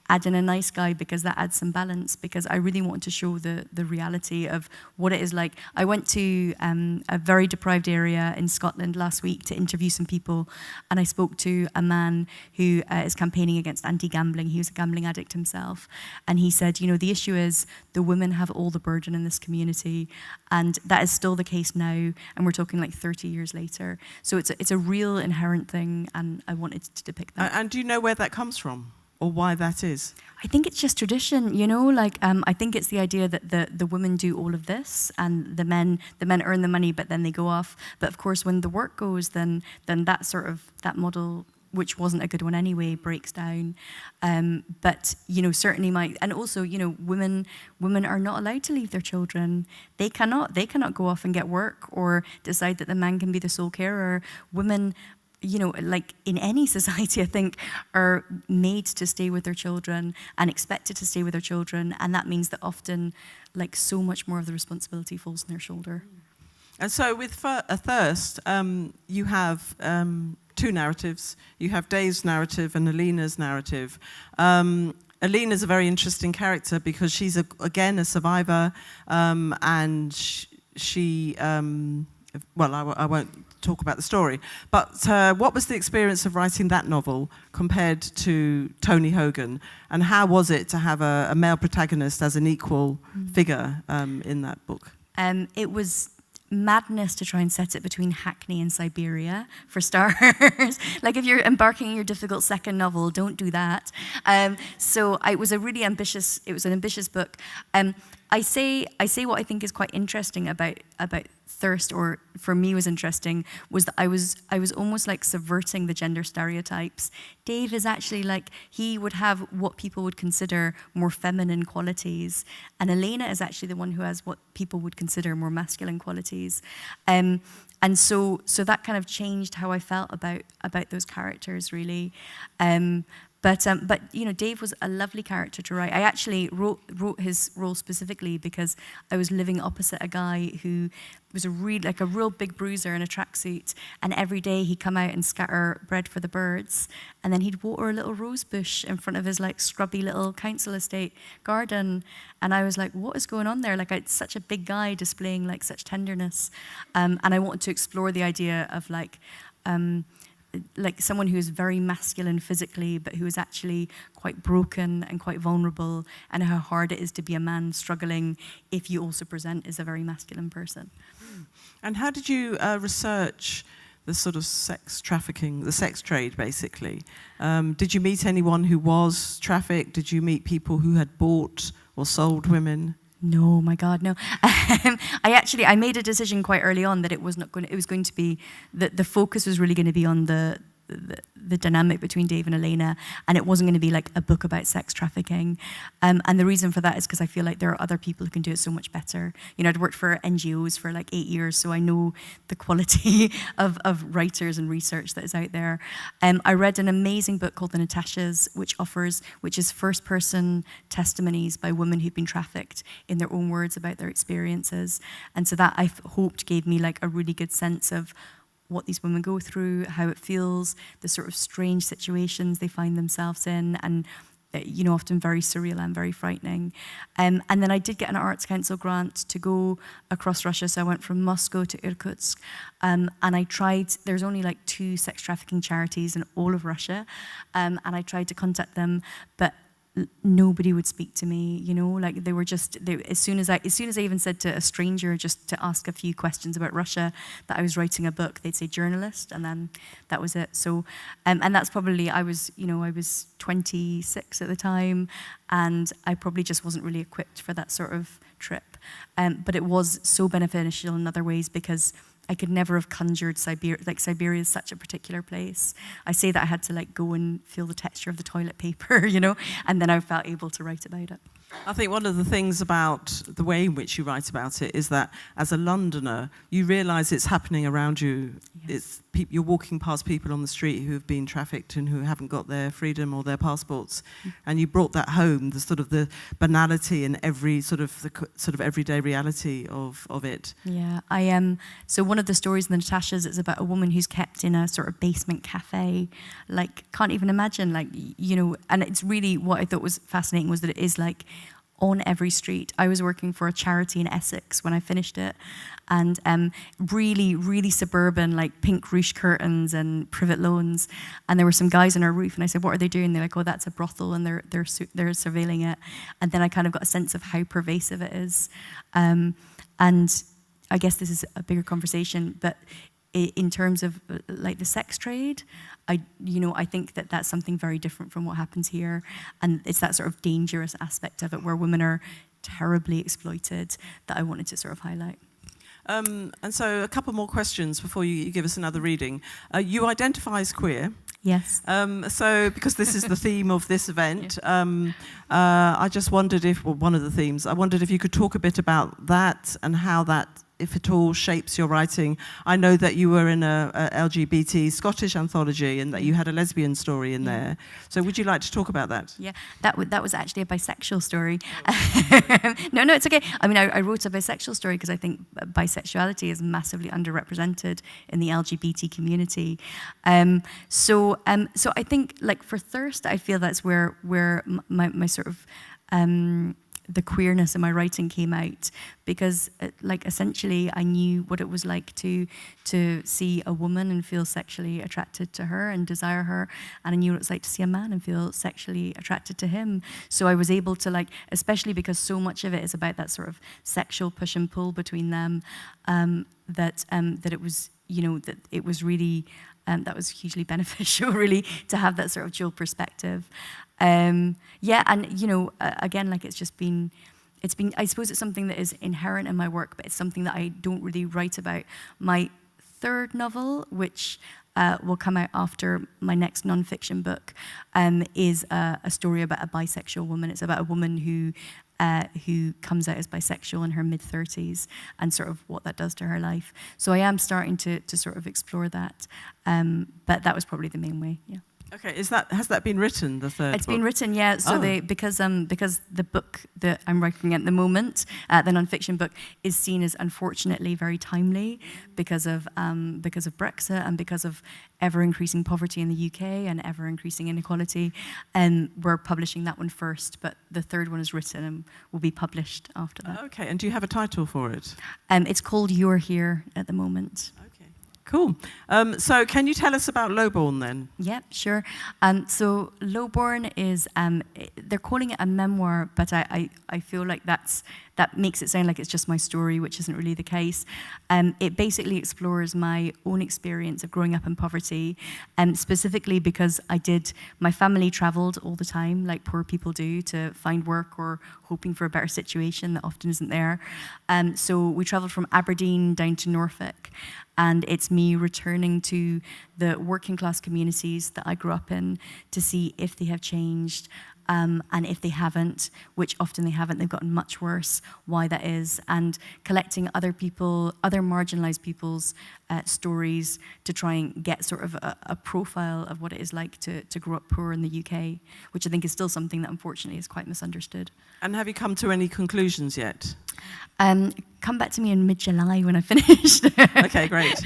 add in a nice guy because that adds some balance, because I really want to show the reality of what it is like. I went to a very deprived area in Scotland last week to interview some people, and I spoke to a man who is campaigning against anti-gambling. He was a gambling addict himself, and he said, the issue is the women have all the burden in this community, and that is still the case now, and we're talking like 30 years later. So it's a real inherent thing, and I wanted to depict that. And do you know where that comes from? Or why that is? I think it's just tradition, I think it's the idea that the women do all of this and the men earn the money, but then they go off. But of course, when the work goes, then that model, which wasn't a good one anyway, breaks down. But certainly women are not allowed to leave their children. They cannot go off and get work or decide that the man can be the sole carer. Women, in any society, I think, are made to stay with their children and expected to stay with their children. And that means that often, so much more of the responsibility falls on their shoulder. And so with Thirst, you have two narratives. You have Dave's narrative and Alina's narrative. Alina's a very interesting character because she's, again, a survivor. And she I won't talk about the story, but what was the experience of writing that novel compared to Tony Hogan, and how was it to have a male protagonist as an equal figure in that book? It was madness to try and set it between Hackney and Siberia, for starters. If you're embarking on your difficult second novel, don't do that. So it was an ambitious book. I say what I think is quite interesting about Thirst, or for me was interesting, was that I was almost subverting the gender stereotypes. Dave is actually he would have what people would consider more feminine qualities, and Elena is actually the one who has what people would consider more masculine qualities. And so that kind of changed how I felt about those characters, really. But Dave was a lovely character to write. I actually wrote his role specifically because I was living opposite a guy who was a real big bruiser in a tracksuit, and every day he'd come out and scatter bread for the birds, and then he'd water a little rose bush in front of his scrubby little council estate garden, and I was like, what is going on there? It's such a big guy displaying such tenderness, and I wanted to explore the idea of someone who is very masculine physically, but who is actually quite broken and quite vulnerable, and how hard it is to be a man struggling if you also present as a very masculine person. And how did you research the sort of sex trafficking, the sex trade, basically? Did you meet anyone who was trafficked? Did you meet people who had bought or sold women? No, my God, no. I made a decision quite early on that it was going to be, that the focus was really going to be on the the dynamic between Dave and Elena, and it wasn't going to be like a book about sex trafficking. And the reason for that is because I feel like there are other people who can do it so much better. You know, I'd worked for NGOs for like 8 years, so I know the quality of writers and research that is out there. I read an amazing book called The Natashas, which is first-person testimonies by women who've been trafficked in their own words about their experiences. And so that I hoped gave me like a really good sense of what these women go through, how it feels, the sort of strange situations they find themselves in, and you know, often very surreal and very frightening. And then I did get an Arts Council grant to go across Russia, so I went from Moscow to Irkutsk, and I tried, there's only like 2 sex trafficking charities in all of Russia, and I tried to contact them, but nobody would speak to me, you know, like they were just, as soon as I even said to a stranger just to ask a few questions about Russia that I was writing a book, they'd say journalist, and then that was it. So, and that's probably, I was 26 at the time, and I probably just wasn't really equipped for that sort of trip. But it was so beneficial in other ways because I could never have conjured Siberia. Like, Siberia is such a particular place. I say that I had to like go and feel the texture of the toilet paper, you know, and then I felt able to write about it. I think one of the things about the way in which you write about it is that as a Londoner, you realise it's happening around you. Yes. You're walking past people on the street who have been trafficked and who haven't got their freedom or their passports, and you brought that home, the sort of the banality and every sort of everyday reality of it. Yeah, I am. So one of the stories in the Natashas is about a woman who's kept in a sort of basement cafe, like can't even imagine, like, you know, and it's really what I thought was fascinating was that it is like on every street. I was working for a charity in Essex when I finished it, and really, really suburban, like pink ruche curtains and privet lawns. And there were some guys on our roof, and I said, "What are they doing?" They're like, "Oh, that's a brothel, and they're surveilling it." And then I kind of got a sense of how pervasive it is. And I guess this is a bigger conversation, but in terms of like the sex trade, I think that that's something very different from what happens here, and it's that sort of dangerous aspect of it where women are terribly exploited that I wanted to sort of highlight. And so a couple more questions before you give us another reading. You identify as queer. Yes. So because this is the theme of this event, I just wondered one of the themes, I wondered if you could talk a bit about that and how that, if at all, shapes your writing. I know that you were in a LGBT Scottish anthology and that you had a lesbian story in there. So would you like to talk about that? Yeah, that was actually a bisexual story. No, it's okay. I mean, I wrote a bisexual story because I think bisexuality is massively underrepresented in the LGBT community. So I think, like, for Thirst, I feel that's where my sort of the queerness in my writing came out, because like essentially I knew what it was like to see a woman and feel sexually attracted to her and desire her, and I knew what it was like to see a man and feel sexually attracted to him. So I was able to, like, especially because so much of it is about that sort of sexual push and pull between them, that it was, you know, that it was really that was hugely beneficial, really, to have that sort of dual perspective. And you know, again, like it's been, I suppose it's something that is inherent in my work, but it's something that I don't really write about. My third novel, which will come out after my next nonfiction book, is a story about a bisexual woman. It's about a woman who comes out as bisexual in her mid-30s and sort of what that does to her life. So I am starting to sort of explore that, but that was probably the main way, yeah. Okay, has that been written, the third book? It's been written, yeah. So because the book that I'm writing at the moment, the nonfiction book, is seen as unfortunately very timely because of Brexit and because of ever increasing poverty in the UK and ever increasing inequality. And we're publishing that one first, but the third one is written and will be published after that. Okay, and do you have a title for it? It's called You're Here at the moment. Cool. So can you tell us about Lowborn then? Yeah, sure. So Lowborn is, they're calling it a memoir, but I feel like that's that makes it sound like it's just my story, which isn't really the case. It basically explores my own experience of growing up in poverty, specifically because my family traveled all the time, like poor people do, to find work or hoping for a better situation that often isn't there. So we traveled from Aberdeen down to Norfolk, and it's me returning to the working class communities that I grew up in to see if they have changed, and if they haven't, which often they haven't, they've gotten much worse, why that is, and collecting other marginalized people's stories to try and get sort of a profile of what it is like to grow up poor in the UK, which I think is still something that unfortunately is quite misunderstood. And have you come to any conclusions yet? Come back to me in mid-July when I finished. Okay, great.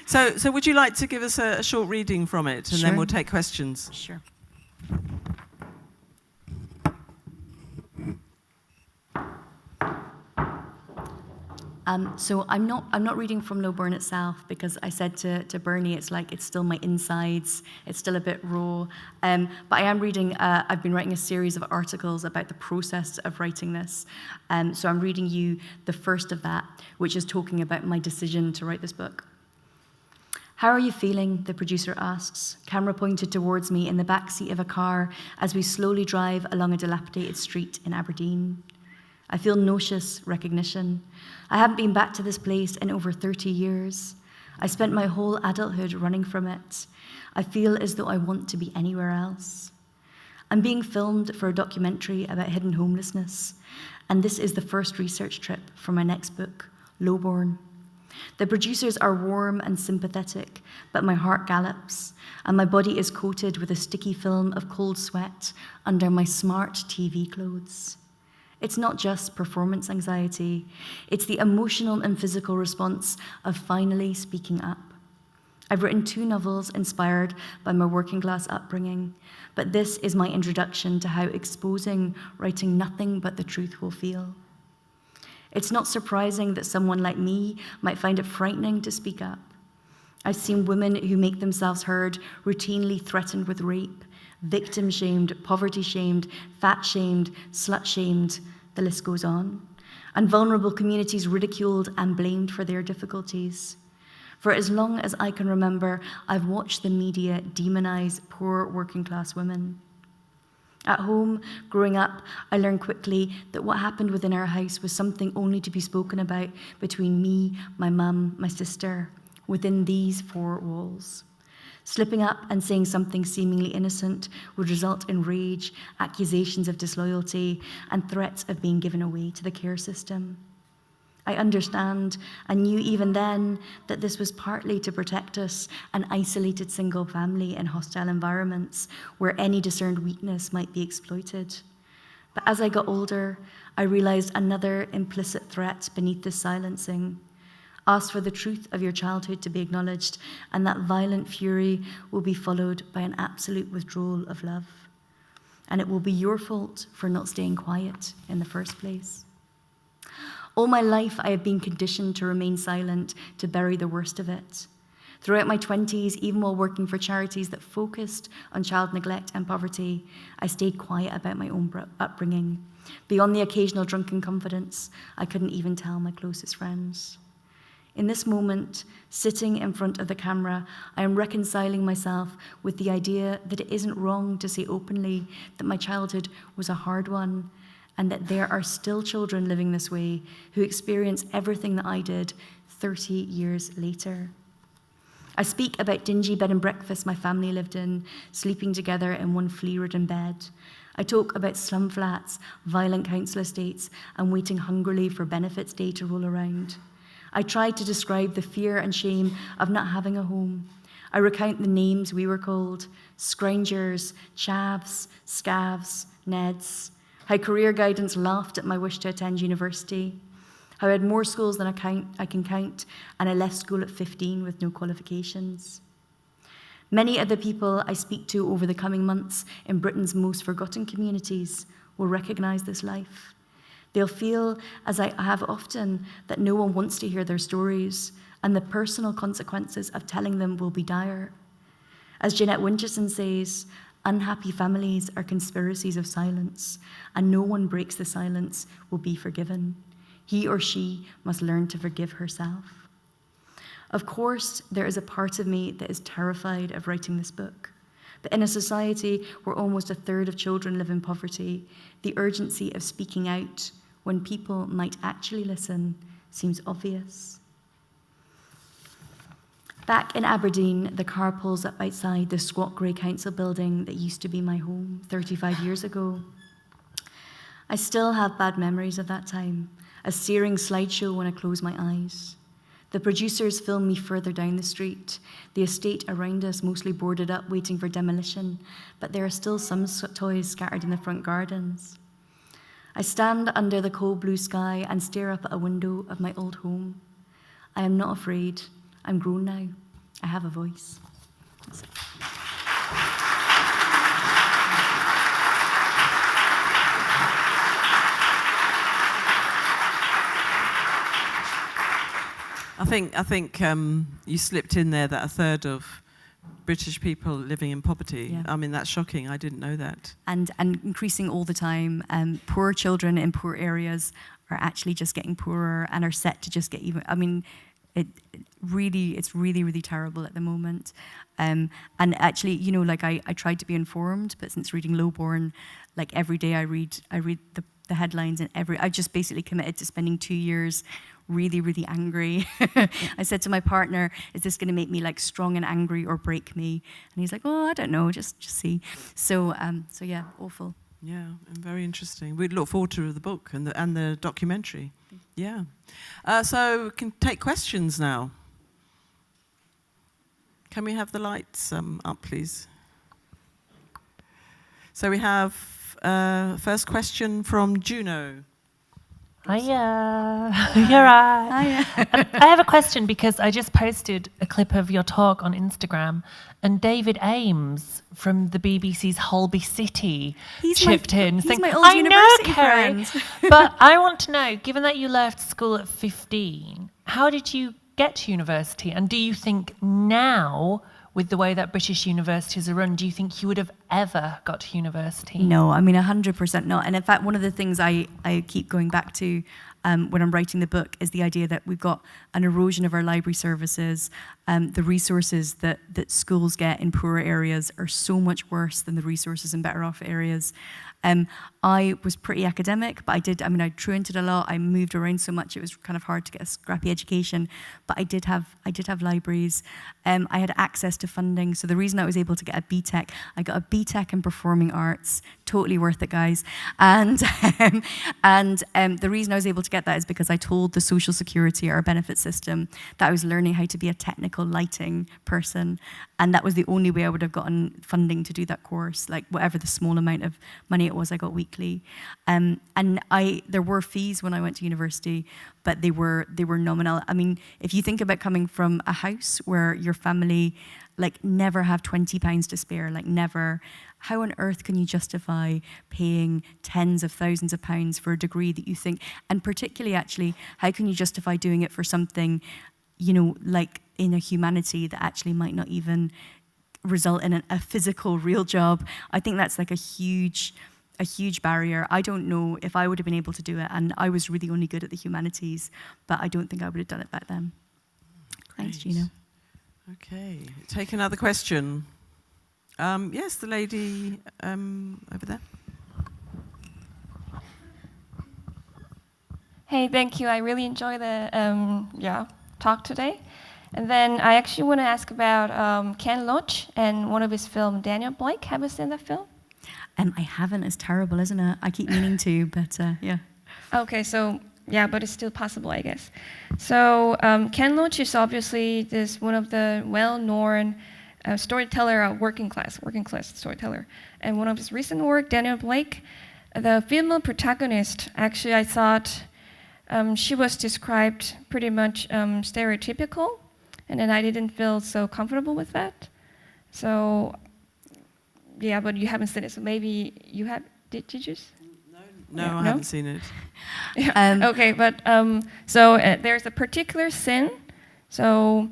So would you like to give us a short reading from it, and Sure. then we'll take questions? Sure. So I'm not reading from Lowborn itself, because I said to Bernie, it's still my insides, it's still a bit raw. But I am reading, I've been writing a series of articles about the process of writing this. So I'm reading you the first of that, which is talking about my decision to write this book. How are you feeling? The producer asks, camera pointed towards me in the backseat of a car as we slowly drive along a dilapidated street in Aberdeen. I feel nauseous recognition. I haven't been back to this place in over 30 years. I spent my whole adulthood running from it. I feel as though I want to be anywhere else. I'm being filmed for a documentary about hidden homelessness, and this is the first research trip for my next book, Lowborn. The producers are warm and sympathetic, but my heart gallops, and my body is coated with a sticky film of cold sweat under my smart TV clothes. It's not just performance anxiety, it's the emotional and physical response of finally speaking up. I've written 2 novels inspired by my working class upbringing, but this is my introduction to how exposing writing nothing but the truth will feel. It's not surprising that someone like me might find it frightening to speak up. I've seen women who make themselves heard routinely threatened with rape, victim-shamed, poverty-shamed, fat-shamed, slut-shamed, the list goes on, and vulnerable communities ridiculed and blamed for their difficulties. For as long as I can remember, I've watched the media demonize poor working-class women. At home, growing up, I learned quickly that what happened within our house was something only to be spoken about between me, my mum, my sister, within these 4 walls. Slipping up and saying something seemingly innocent would result in rage, accusations of disloyalty, and threats of being given away to the care system. I understand, and knew even then, that this was partly to protect us, an isolated single family in hostile environments where any discerned weakness might be exploited. But as I got older, I realized another implicit threat beneath this silencing. Ask for the truth of your childhood to be acknowledged, and that violent fury will be followed by an absolute withdrawal of love. And it will be your fault for not staying quiet in the first place. All my life, I have been conditioned to remain silent, to bury the worst of it. Throughout my 20s, even while working for charities that focused on child neglect and poverty, I stayed quiet about my own upbringing. Beyond the occasional drunken confidence, I couldn't even tell my closest friends. In this moment, sitting in front of the camera, I am reconciling myself with the idea that it isn't wrong to say openly that my childhood was a hard one, and that there are still children living this way who experience everything that I did 30 years later. I speak about dingy bed and breakfast my family lived in, sleeping together in one flea-ridden bed. I talk about slum flats, violent council estates, and waiting hungrily for benefits day to roll around. I tried to describe the fear and shame of not having a home. I recount the names we were called: scroungers, chavs, scavs, neds. How career guidance laughed at my wish to attend university. How I had more schools than I can count, and I left school at 15 with no qualifications. Many of the people I speak to over the coming months in Britain's most forgotten communities will recognise this life. They'll feel, as I have often, that no one wants to hear their stories, and the personal consequences of telling them will be dire. As Jeanette Winterson says, unhappy families are conspiracies of silence, and no one breaks the silence will be forgiven. He or she must learn to forgive herself. Of course, there is a part of me that is terrified of writing this book. But in a society where almost a third of children live in poverty, the urgency of speaking out when people might actually listen seems obvious. Back in Aberdeen, the car pulls up outside the squat grey council building that used to be my home 35 years ago. I still have bad memories of that time, a searing slideshow when I close my eyes. The producers film me further down the street, the estate around us mostly boarded up, waiting for demolition, but there are still some toys scattered in the front gardens. I stand under the cold blue sky and stare up at a window of my old home. I am not afraid. I'm grown now. I have a voice. I think you slipped in there that a third of British people living in poverty. Yeah. I mean, that's shocking. I didn't know that. And increasing all the time. Poor children in poor areas are actually just getting poorer and are set to just get even. I mean, it's really terrible at the moment. And actually, you know, like I tried to be informed, but since reading Lowborn, like every day I read the headlines, and I just basically committed to spending 2 years really angry. I said to my partner, is this going to make me like strong and angry or break me? And he's like, oh, I don't know, just see. So yeah, awful. Yeah, and very interesting. We look forward to the book and the documentary. Yeah. So we can take questions now. Can we have the lights up, please? So we have first question from Juno. Hiya. You're right. Hiya. I have a question because I just posted a clip of your talk on Instagram, and David Ames from the BBC's Holby City chipped in. He's saying, my old I university know, Kerry, friend. but I want to know, given that you left school at 15, how did you get to university? And do you think now, with the way that British universities are run, do you think you would have ever got to university? No, I mean 100% not. And in fact, one of the things I keep going back to when I'm writing the book is the idea that we've got an erosion of our library services. The resources that schools get in poorer areas are so much worse than the resources in better off areas. I was pretty academic, but I truanted a lot. I moved around so much, it was kind of hard to get a scrappy education. But I did have libraries. I had access to funding. So the reason I was able to get a BTEC, I got a BTEC in performing arts, totally worth it, guys. And the reason I was able to get that is because I told the Social Security, our benefit system, that I was learning how to be a technical lighting person. And that was the only way I would have gotten funding to do that course, like whatever the small amount of money it was I got weekly. And there were fees when I went to university, but they were nominal. I mean, if you think about coming from a house where your family like never have £20 to spare, like never, how on earth can you justify paying tens of thousands of pounds for a degree that you think, and particularly actually, how can you justify doing it for something, you know, like in a humanity that actually might not even result in a physical real job? I think that's like a huge barrier. I don't know if I would have been able to do it, and I was really only good at the humanities, but I don't think I would have done it back then. Great. Thanks, Gina. Okay, take another question. Yes, the lady over there. Hey, thank you. I really enjoy the talk today. And then I actually want to ask about Ken Loach and one of his films, Daniel Blake. Have you seen that film? I haven't. It's terrible, isn't it? I keep meaning to, but yeah. Okay, so yeah, but it's still possible, I guess. So Ken Loach is obviously one of the well-known storyteller, working class storyteller. And one of his recent work, Daniel Blake, the female protagonist, actually I thought she was described pretty much stereotypical, and then I didn't feel so comfortable with that. So yeah, but you haven't seen it, so maybe you have. Did you? No, I haven't seen it. Yeah. Okay, but so there's a particular sin. So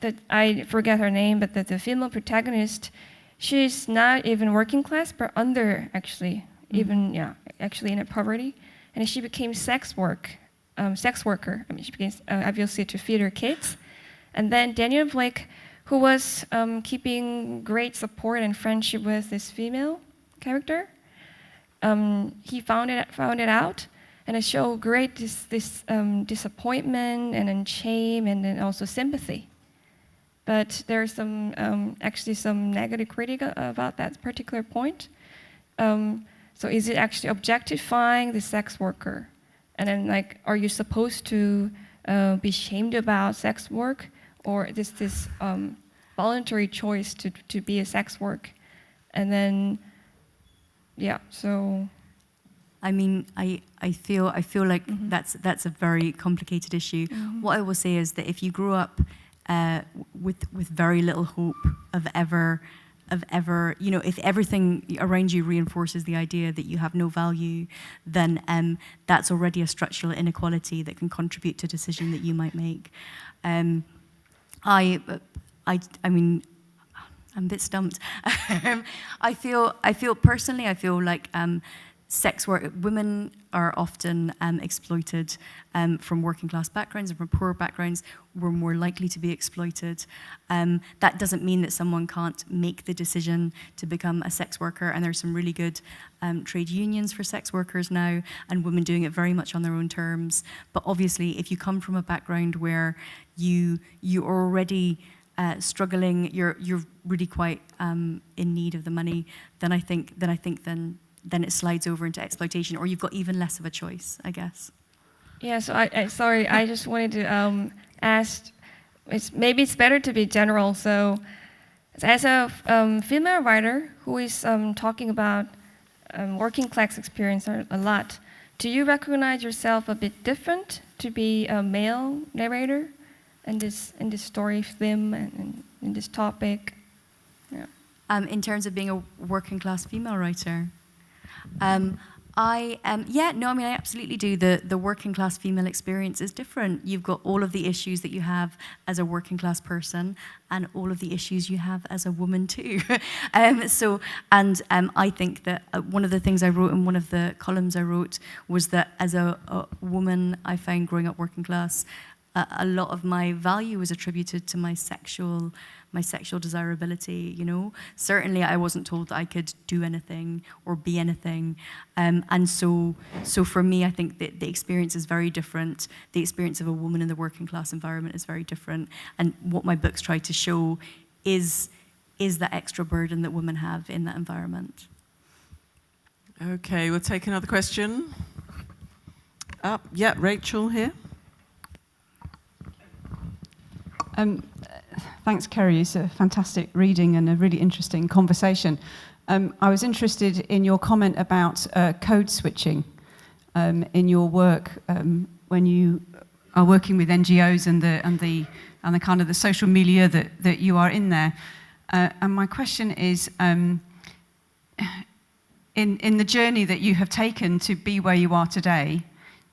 that I forget her name, but the female protagonist, she's not even working class, but under actually, even actually in a poverty, and she became sex worker. I mean, she became obviously to feed her kids. And then Daniel Blake, who was keeping great support and friendship with this female character, he found it out, and it showed great disappointment and then shame and then also sympathy. But there's some actually some negative critique about that particular point. So is it actually objectifying the sex worker? And then, like, are you supposed to be shamed about sex work, or this voluntary choice to be a sex work? And then, yeah. So, I mean, I feel like that's a very complicated issue. What I will say is that if you grew up with very little hope of ever, you know, if everything around you reinforces the idea that you have no value, then that's already a structural inequality that can contribute to a decision that you might make. I mean, I'm a bit stumped. I feel personally, I feel like sex work, women are often exploited from working class backgrounds and from poor backgrounds. We're more likely to be exploited. That doesn't mean that someone can't make the decision to become a sex worker, and there's some really good trade unions for sex workers now, and women doing it very much on their own terms. But obviously, if you come from a background where you are already struggling, you're really quite in need of the money, then I think it slides over into exploitation, or you've got even less of a choice, I guess. yeah, so sorry, I just wanted to ask, maybe it's better to be general. So as a female writer who is talking about working class experience a lot, do you recognize yourself a bit different to be a male narrator in this story theme and in this topic? Yeah. In terms of being a working class female writer, I absolutely do. The working class female experience is different. You've got all of the issues that you have as a working class person, and all of the issues you have as a woman too. I think that one of the things I wrote in one of the columns I wrote was that as a woman, I found growing up working class, a lot of my value was attributed to my sexual desirability, you know. Certainly I wasn't told that I could do anything or be anything. And so for me, I think that the experience is very different. The experience of a woman in the working class environment is very different. And what my books try to show is that extra burden that women have in that environment. Okay, we'll take another question. Yeah, Rachel here. Thanks, Kerry. It's a fantastic reading and a really interesting conversation. I was interested in your comment about code switching in your work when you are working with NGOs and the kind of the social milieu that you are in there. And my question is, in the journey that you have taken to be where you are today,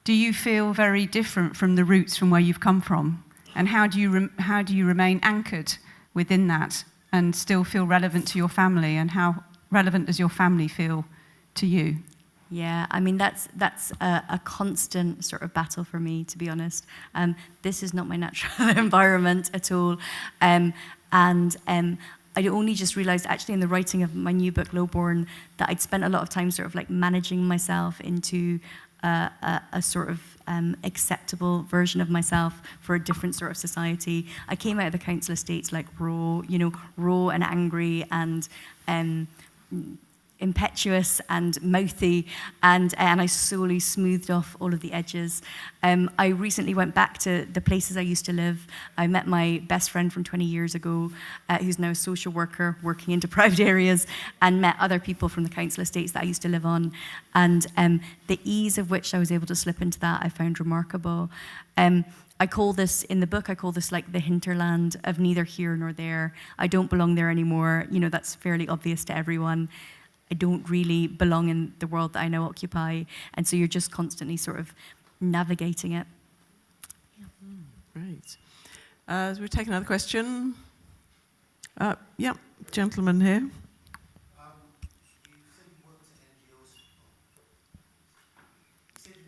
do you feel very different from the roots from where you've come from? And how do you remain anchored within that and still feel relevant to your family? And how relevant does your family feel to you? Yeah, I mean, that's a constant sort of battle for me, to be honest. This is not my natural environment at all. I only just realized, actually, in the writing of my new book, Lowborn, that I'd spent a lot of time sort of like managing myself into a sort of acceptable version of myself for a different sort of society. I came out of the council estates like raw and angry and impetuous and mouthy, and I slowly smoothed off all of the edges. I recently went back to the places I used to live. I met my best friend from 20 years ago, who's now a social worker working in deprived areas, and met other people from the council estates that I used to live on. And the ease of which I was able to slip into that, I found remarkable. I call this, in the book, like the hinterland of neither here nor there. I don't belong there anymore. You know, that's fairly obvious to everyone. I don't really belong in the world that I now occupy. And so you're just constantly sort of navigating it. Great. So we'll take another question. Yeah, gentleman here. You said you worked at NGOs. You said you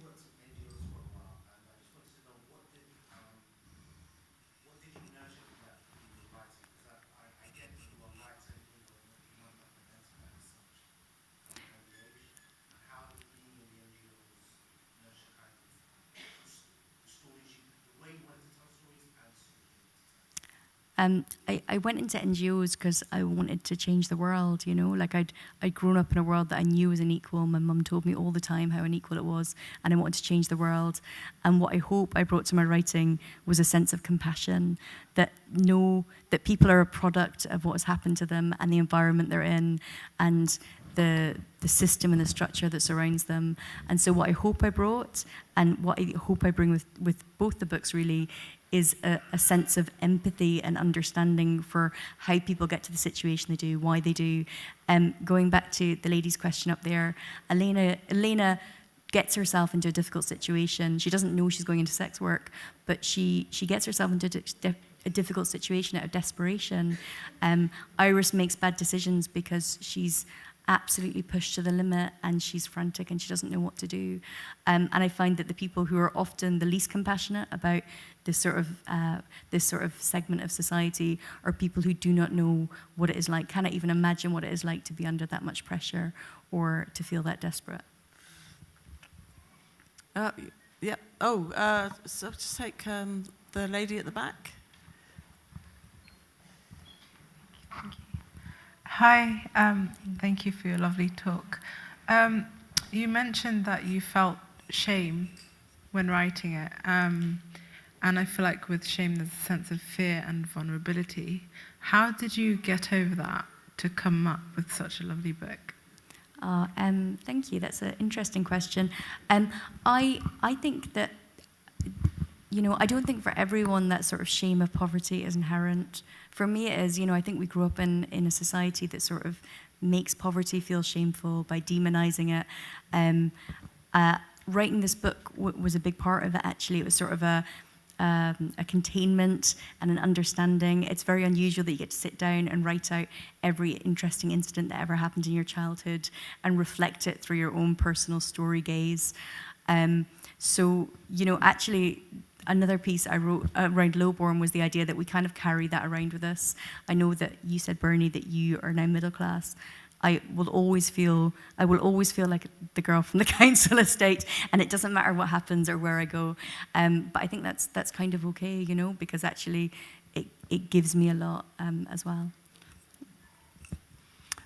I went into NGOs because I wanted to change the world, you know? Like I'd grown up in a world that I knew was unequal. My mum told me all the time how unequal it was, and I wanted to change the world. And what I hope I brought to my writing was a sense of compassion, that people are a product of what has happened to them and the environment they're in, and the system and the structure that surrounds them. And so what I hope I brought, and what I hope I bring with both the books really, is a sense of empathy and understanding for how people get to the situation they do, why they do. Going back to the lady's question up there, Elena gets herself into a difficult situation. She doesn't know she's going into sex work, but she gets herself into a difficult situation out of desperation. Iris makes bad decisions because she's absolutely pushed to the limit, and she's frantic and she doesn't know what to do. And I find that the people who are often the least compassionate about this sort of segment of society are people who do not know what it is like, cannot even imagine what it is like to be under that much pressure or to feel that desperate. Yeah. So just take the lady at the back. Hi, thank you for your lovely talk. You mentioned that you felt shame when writing it, and I feel like with shame there's a sense of fear and vulnerability. How did you get over that to come up with such a lovely book? Thank you, that's an interesting question. I think that, you know, I don't think for everyone that sort of shame of poverty is inherent. For me it is, you know, I think we grew up in a society that sort of makes poverty feel shameful by demonizing it. Writing this book was a big part of it, actually. It was sort of a containment and an understanding. It's very unusual that you get to sit down and write out every interesting incident that ever happened in your childhood and reflect it through your own personal story gaze. So, you know, actually, another piece I wrote around Lowborn was the idea that we kind of carry that around with us. I know that you said, Bernie, that you are now middle class. I will always feel like the girl from the council estate, and it doesn't matter what happens or where I go. But I think that's kind of okay, you know, because actually it gives me a lot as well.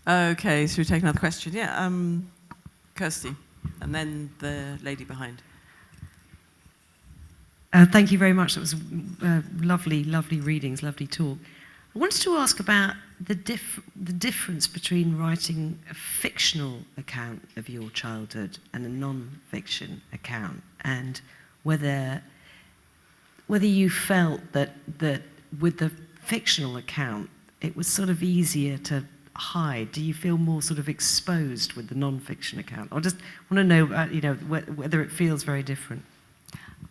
Okay, so we take another question. Yeah, Kirsty, and then the lady behind. Thank you very much. That was lovely, lovely readings, lovely talk. I wanted to ask about the difference between writing a fictional account of your childhood and a non-fiction account, and whether you felt that with the fictional account it was sort of easier to hide. Do you feel more sort of exposed with the non-fiction account? I just want to know, you know, whether it feels very different.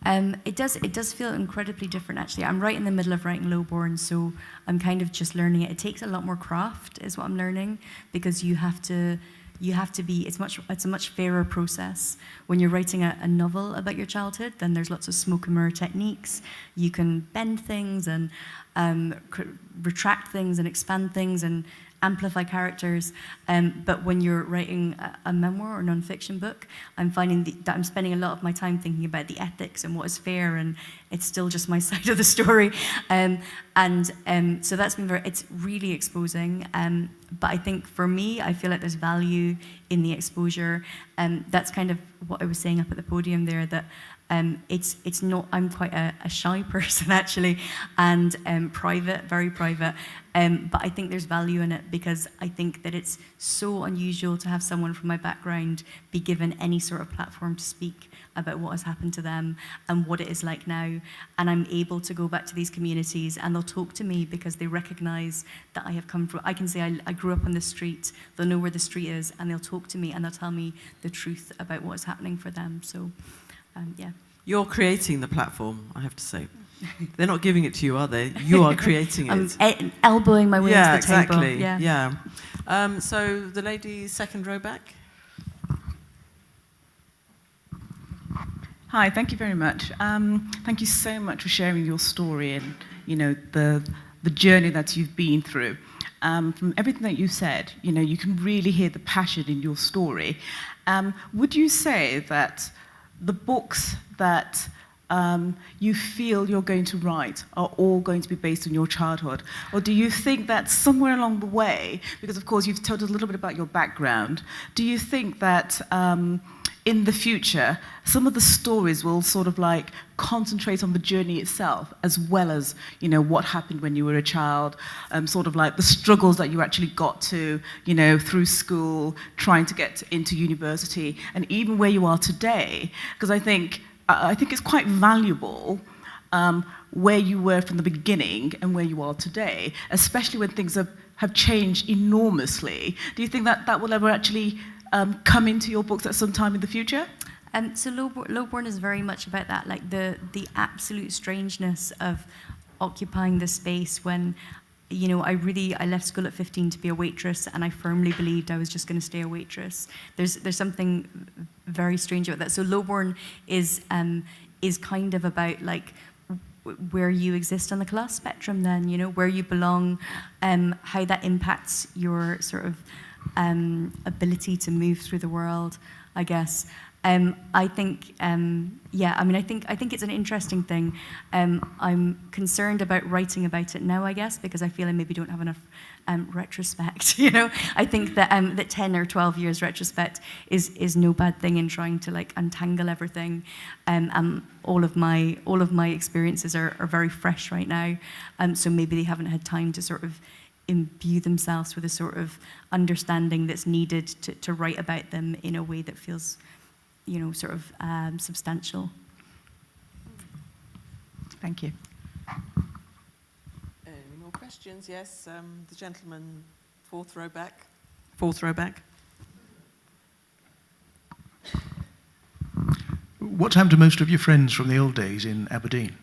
It does feel incredibly different, actually. I'm right in the middle of writing Lowborn, so I'm kind of just learning it. It takes a lot more craft, is what I'm learning, because you have to be, it's a much fairer process. When you're writing a novel about your childhood, then there's lots of smoke and mirror techniques. You can bend things and retract things and expand things and amplify characters, but when you're writing a memoir or non-fiction book, I'm finding that I'm spending a lot of my time thinking about the ethics and what is fair, and it's still just my side of the story, so that's been it's really exposing, but I think for me, I feel like there's value in the exposure, and that's kind of what I was saying up at the podium there, that it's not, I'm quite a shy person actually, and private, very private, but I think there's value in it, because I think that it's so unusual to have someone from my background be given any sort of platform to speak about what has happened to them and what it is like now, and I'm able to go back to these communities and they'll talk to me because they recognize that I have come from, I can say I grew up on the street, they'll know where the street is, and they'll talk to me and they'll tell me the truth about what's happening for them, so yeah. You're creating the platform, I have to say. They're not giving it to you, are they? You are creating it. I'm elbowing my way into the table. Yeah. So the lady second row back. Hi, thank you very much. Thank you so much for sharing your story and, you know, the journey that you've been through. From everything that you said, you know, you can really hear the passion in your story. Would you say that the books that you feel you're going to write are all going to be based on your childhood? Or do you think that somewhere along the way, because of course you've told us a little bit about your background, do you think that in the future, some of the stories will sort of like concentrate on the journey itself, as well as, you know, what happened when you were a child, sort of like the struggles that you actually got to, you know, through school, trying to get into university, and even where you are today? Because I think it's quite valuable where you were from the beginning and where you are today, especially when things have changed enormously. Do you think that will ever actually come into your books at some time in the future? So Lowborn is very much about that, like the absolute strangeness of occupying the space when, you know, I left school at 15 to be a waitress, and I firmly believed I was just going to stay a waitress. There's something very strange about that. So Lowborn is kind of about like where you exist on the class spectrum, then, you know, where you belong, how that impacts your sort of ability to move through the world, I guess. I think, I think it's an interesting thing. I'm concerned about writing about it now, I guess, because I feel I maybe don't have enough retrospect. You know, I think that that 10 or 12 years retrospect is no bad thing in trying to like untangle everything. All of my experiences are very fresh right now, so maybe they haven't had time to sort of imbue themselves with a sort of understanding that's needed to write about them in a way that feels, you know, sort of substantial. Thank you. Any more questions? Yes, the gentleman, fourth row back. What's happened to most of your friends from the old days in Aberdeen?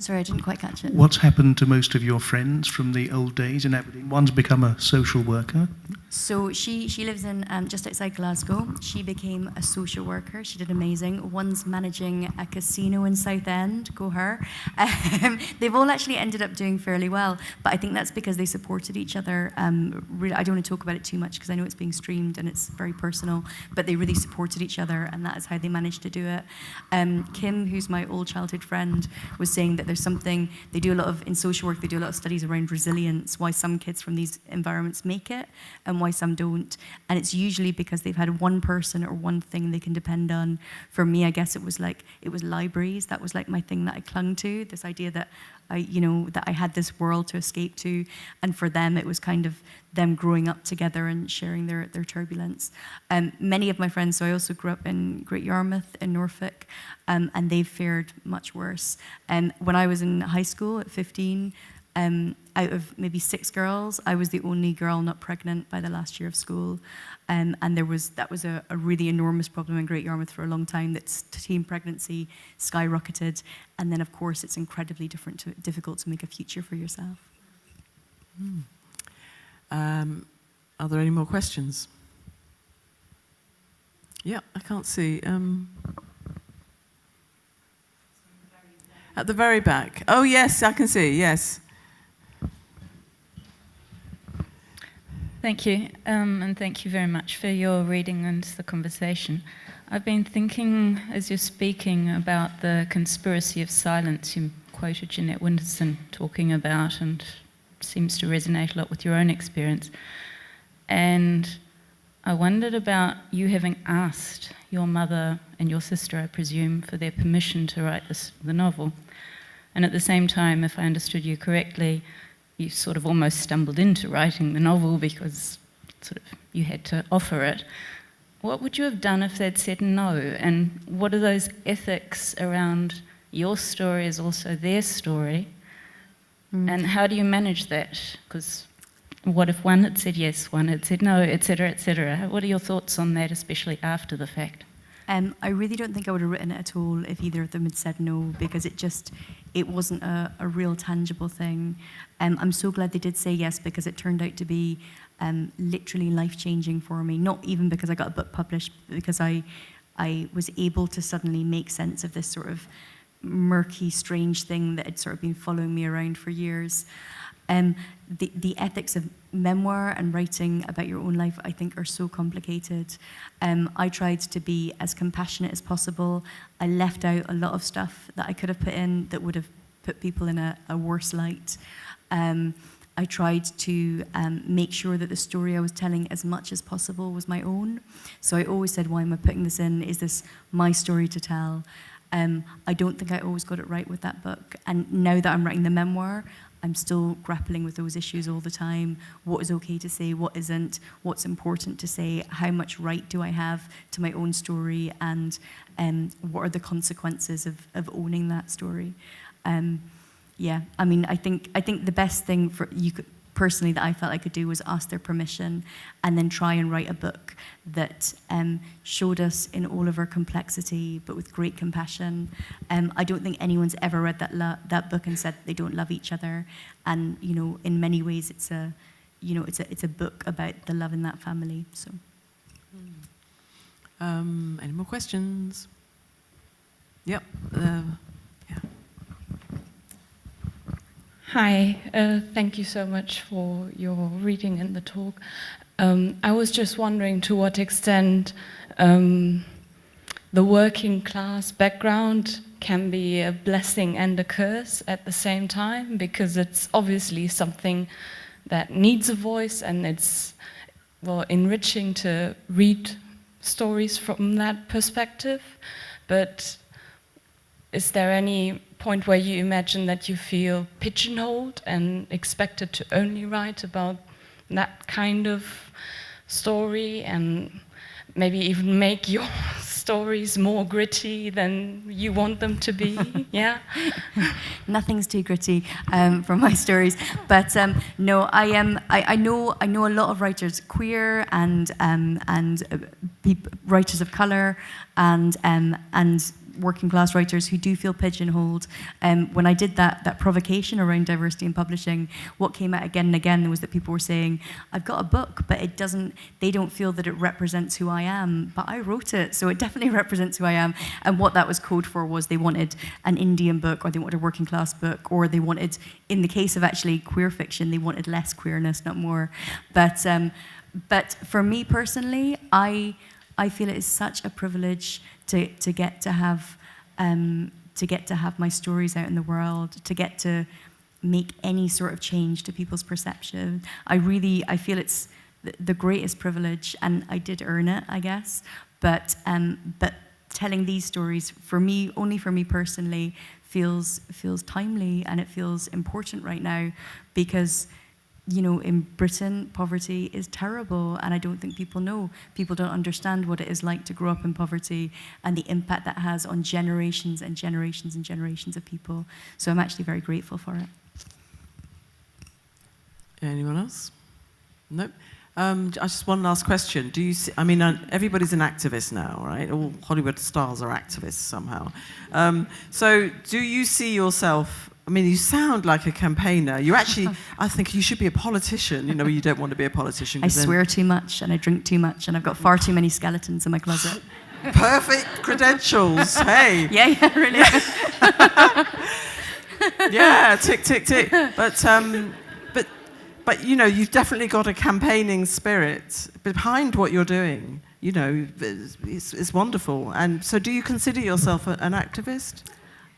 Sorry, I didn't quite catch it. What's happened to most of your friends from the old days in Aberdeen? One's become a social worker. So she lives in just outside Glasgow. She became a social worker. She did amazing. One's managing a casino in Southend. Go her. They've all actually ended up doing fairly well, but I think that's because they supported each other. Really, I don't want to talk about it too much because I know it's being streamed and it's very personal, but they really supported each other, and that is how they managed to do it. Kim, who's my old childhood friend, was saying that there's something, they do a lot of, in social work, they do a lot of studies around resilience, why some kids from these environments make it and why some don't. And it's usually because they've had one person or one thing they can depend on. For me, I guess it was libraries. That was like my thing that I clung to, this idea that that I had this world to escape to. And for them, it was kind of them growing up together and sharing their turbulence. Many of my friends, so I also grew up in Great Yarmouth in Norfolk, and they've fared much worse. When I was in high school at 15, out of maybe 6 girls, I was the only girl not pregnant by the last year of school. And that was a really enormous problem in Great Yarmouth for a long time, that teen pregnancy skyrocketed. And then, of course, it's incredibly difficult to make a future for yourself. Are there any more questions? Yeah, I can't see. At the very back. Oh, yes, I can see, yes. Thank you, and thank you very much for your reading and the conversation. I've been thinking, as you're speaking, about the conspiracy of silence. You quoted Jeanette Winterson talking about, and it seems to resonate a lot with your own experience. And I wondered about you having asked your mother and your sister, I presume, for their permission to write the novel. And at the same time, if I understood you correctly, you sort of almost stumbled into writing the novel because sort of you had to offer it. What would you have done if they'd said no? And what are those ethics around your story is also their story? And how do you manage that? Because what if one had said yes, one had said no, et cetera, et cetera? What are your thoughts on that, especially after the fact? I really don't think I would have written it at all if either of them had said no, because it wasn't a real tangible thing. I'm so glad they did say yes, because it turned out to be literally life-changing for me. Not even because I got a book published, but because I was able to suddenly make sense of this sort of murky, strange thing that had sort of been following me around for years. the ethics of memoir and writing about your own life, I think, are so complicated. I tried to be as compassionate as possible. I left out a lot of stuff that I could have put in that would have put people in a worse light. I tried to make sure that the story I was telling as much as possible was my own. So I always said, why am I putting this in? Is this my story to tell? I don't think I always got it right with that book. And now that I'm writing the memoir, I'm still grappling with those issues all the time. What is okay to say, what isn't, what's important to say, how much right do I have to my own story, and what are the consequences of owning that story? Yeah, I mean, I think the best thing for you could, personally, that I felt I could do was ask their permission and then try and write a book that showed us in all of our complexity, but with great compassion. I don't think anyone's ever read that book and said they don't love each other. And you know, in many ways, it's a book about the love in that family. So, any more questions? Yep. Hi, thank you so much for your reading and the talk. I was just wondering to what extent the working class background can be a blessing and a curse at the same time, because it's obviously something that needs a voice, and it's, well, enriching to read stories from that perspective. But is there any point where you imagine that you feel pigeonholed and expected to only write about that kind of story, and maybe even make your stories more gritty than you want them to be? Yeah. Nothing's too gritty from my stories, but no, I know a lot of writers, queer and writers of color, and working class writers who do feel pigeonholed. When I did that provocation around diversity in publishing, what came out again and again was that people were saying, I've got a book, but they don't feel that it represents who I am, but I wrote it, so it definitely represents who I am. And what that was code for was they wanted an Indian book, or they wanted a working class book, or they wanted, in the case of actually queer fiction, they wanted less queerness, not more. But for me personally, I feel it is such a privilege to get to have my stories out in the world, to get to make any sort of change to people's perception. I feel it's the greatest privilege, and I did earn it, I guess. But telling these stories, for me, only for me personally, feels timely, and it feels important right now, because, you know, in Britain, poverty is terrible, and I don't think people know. People don't understand what it is like to grow up in poverty and the impact that has on generations and generations and generations of people. So I'm actually very grateful for it. Anyone else? Nope. Just one last question. Do you see, I mean, everybody's an activist now, right? All Hollywood stars are activists somehow. So do you see yourself, I mean, you sound like a campaigner. You actually, I think you should be a politician. You know, you don't want to be a politician. I swear too much, and I drink too much, and I've got far too many skeletons in my closet. Perfect credentials. Hey. Yeah, really. Yeah, tick, tick, tick. But you know, you've definitely got a campaigning spirit behind what you're doing. You know, it's wonderful. And so, do you consider yourself an activist?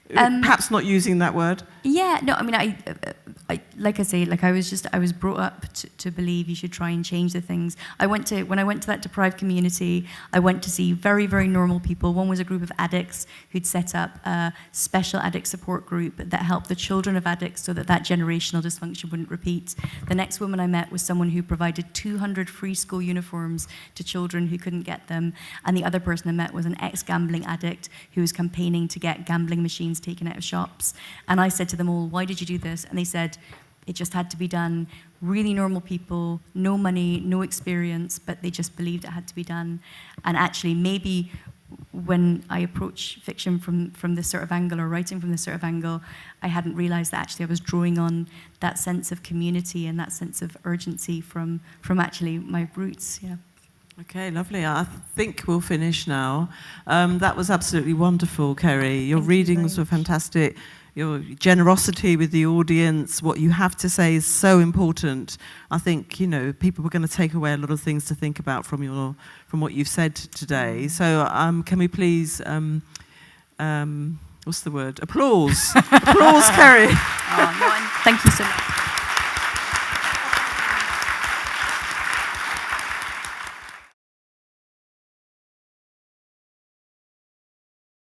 Perhaps not using that word. Yeah, no, I mean, I like I say, like I was brought up to believe you should try and change the things. When I went to that deprived community, I went to see very, very normal people. One was a group of addicts who'd set up a special addict support group that helped the children of addicts so that generational dysfunction wouldn't repeat. The next woman I met was someone who provided 200 free school uniforms to children who couldn't get them. And the other person I met was an ex-gambling addict who was campaigning to get gambling machines taken out of shops. And I said to them all, why did you do this? And they said, it just had to be done. Really normal people, no money, no experience, but they just believed it had to be done. And actually, maybe when I approach fiction from this sort of angle, or writing from this sort of angle, I hadn't realized that actually I was drawing on that sense of community and that sense of urgency from actually my roots. Yeah. Okay, lovely. I think we'll finish now. That was absolutely wonderful, Kerry. Your readings were fantastic. your generosity with the audience. What you have to say is so important. I think, you know, people are going to take away a lot of things to think about from what you've said today. So can we please, what's the word? Applause. Applause, Kerry. Thank you so much.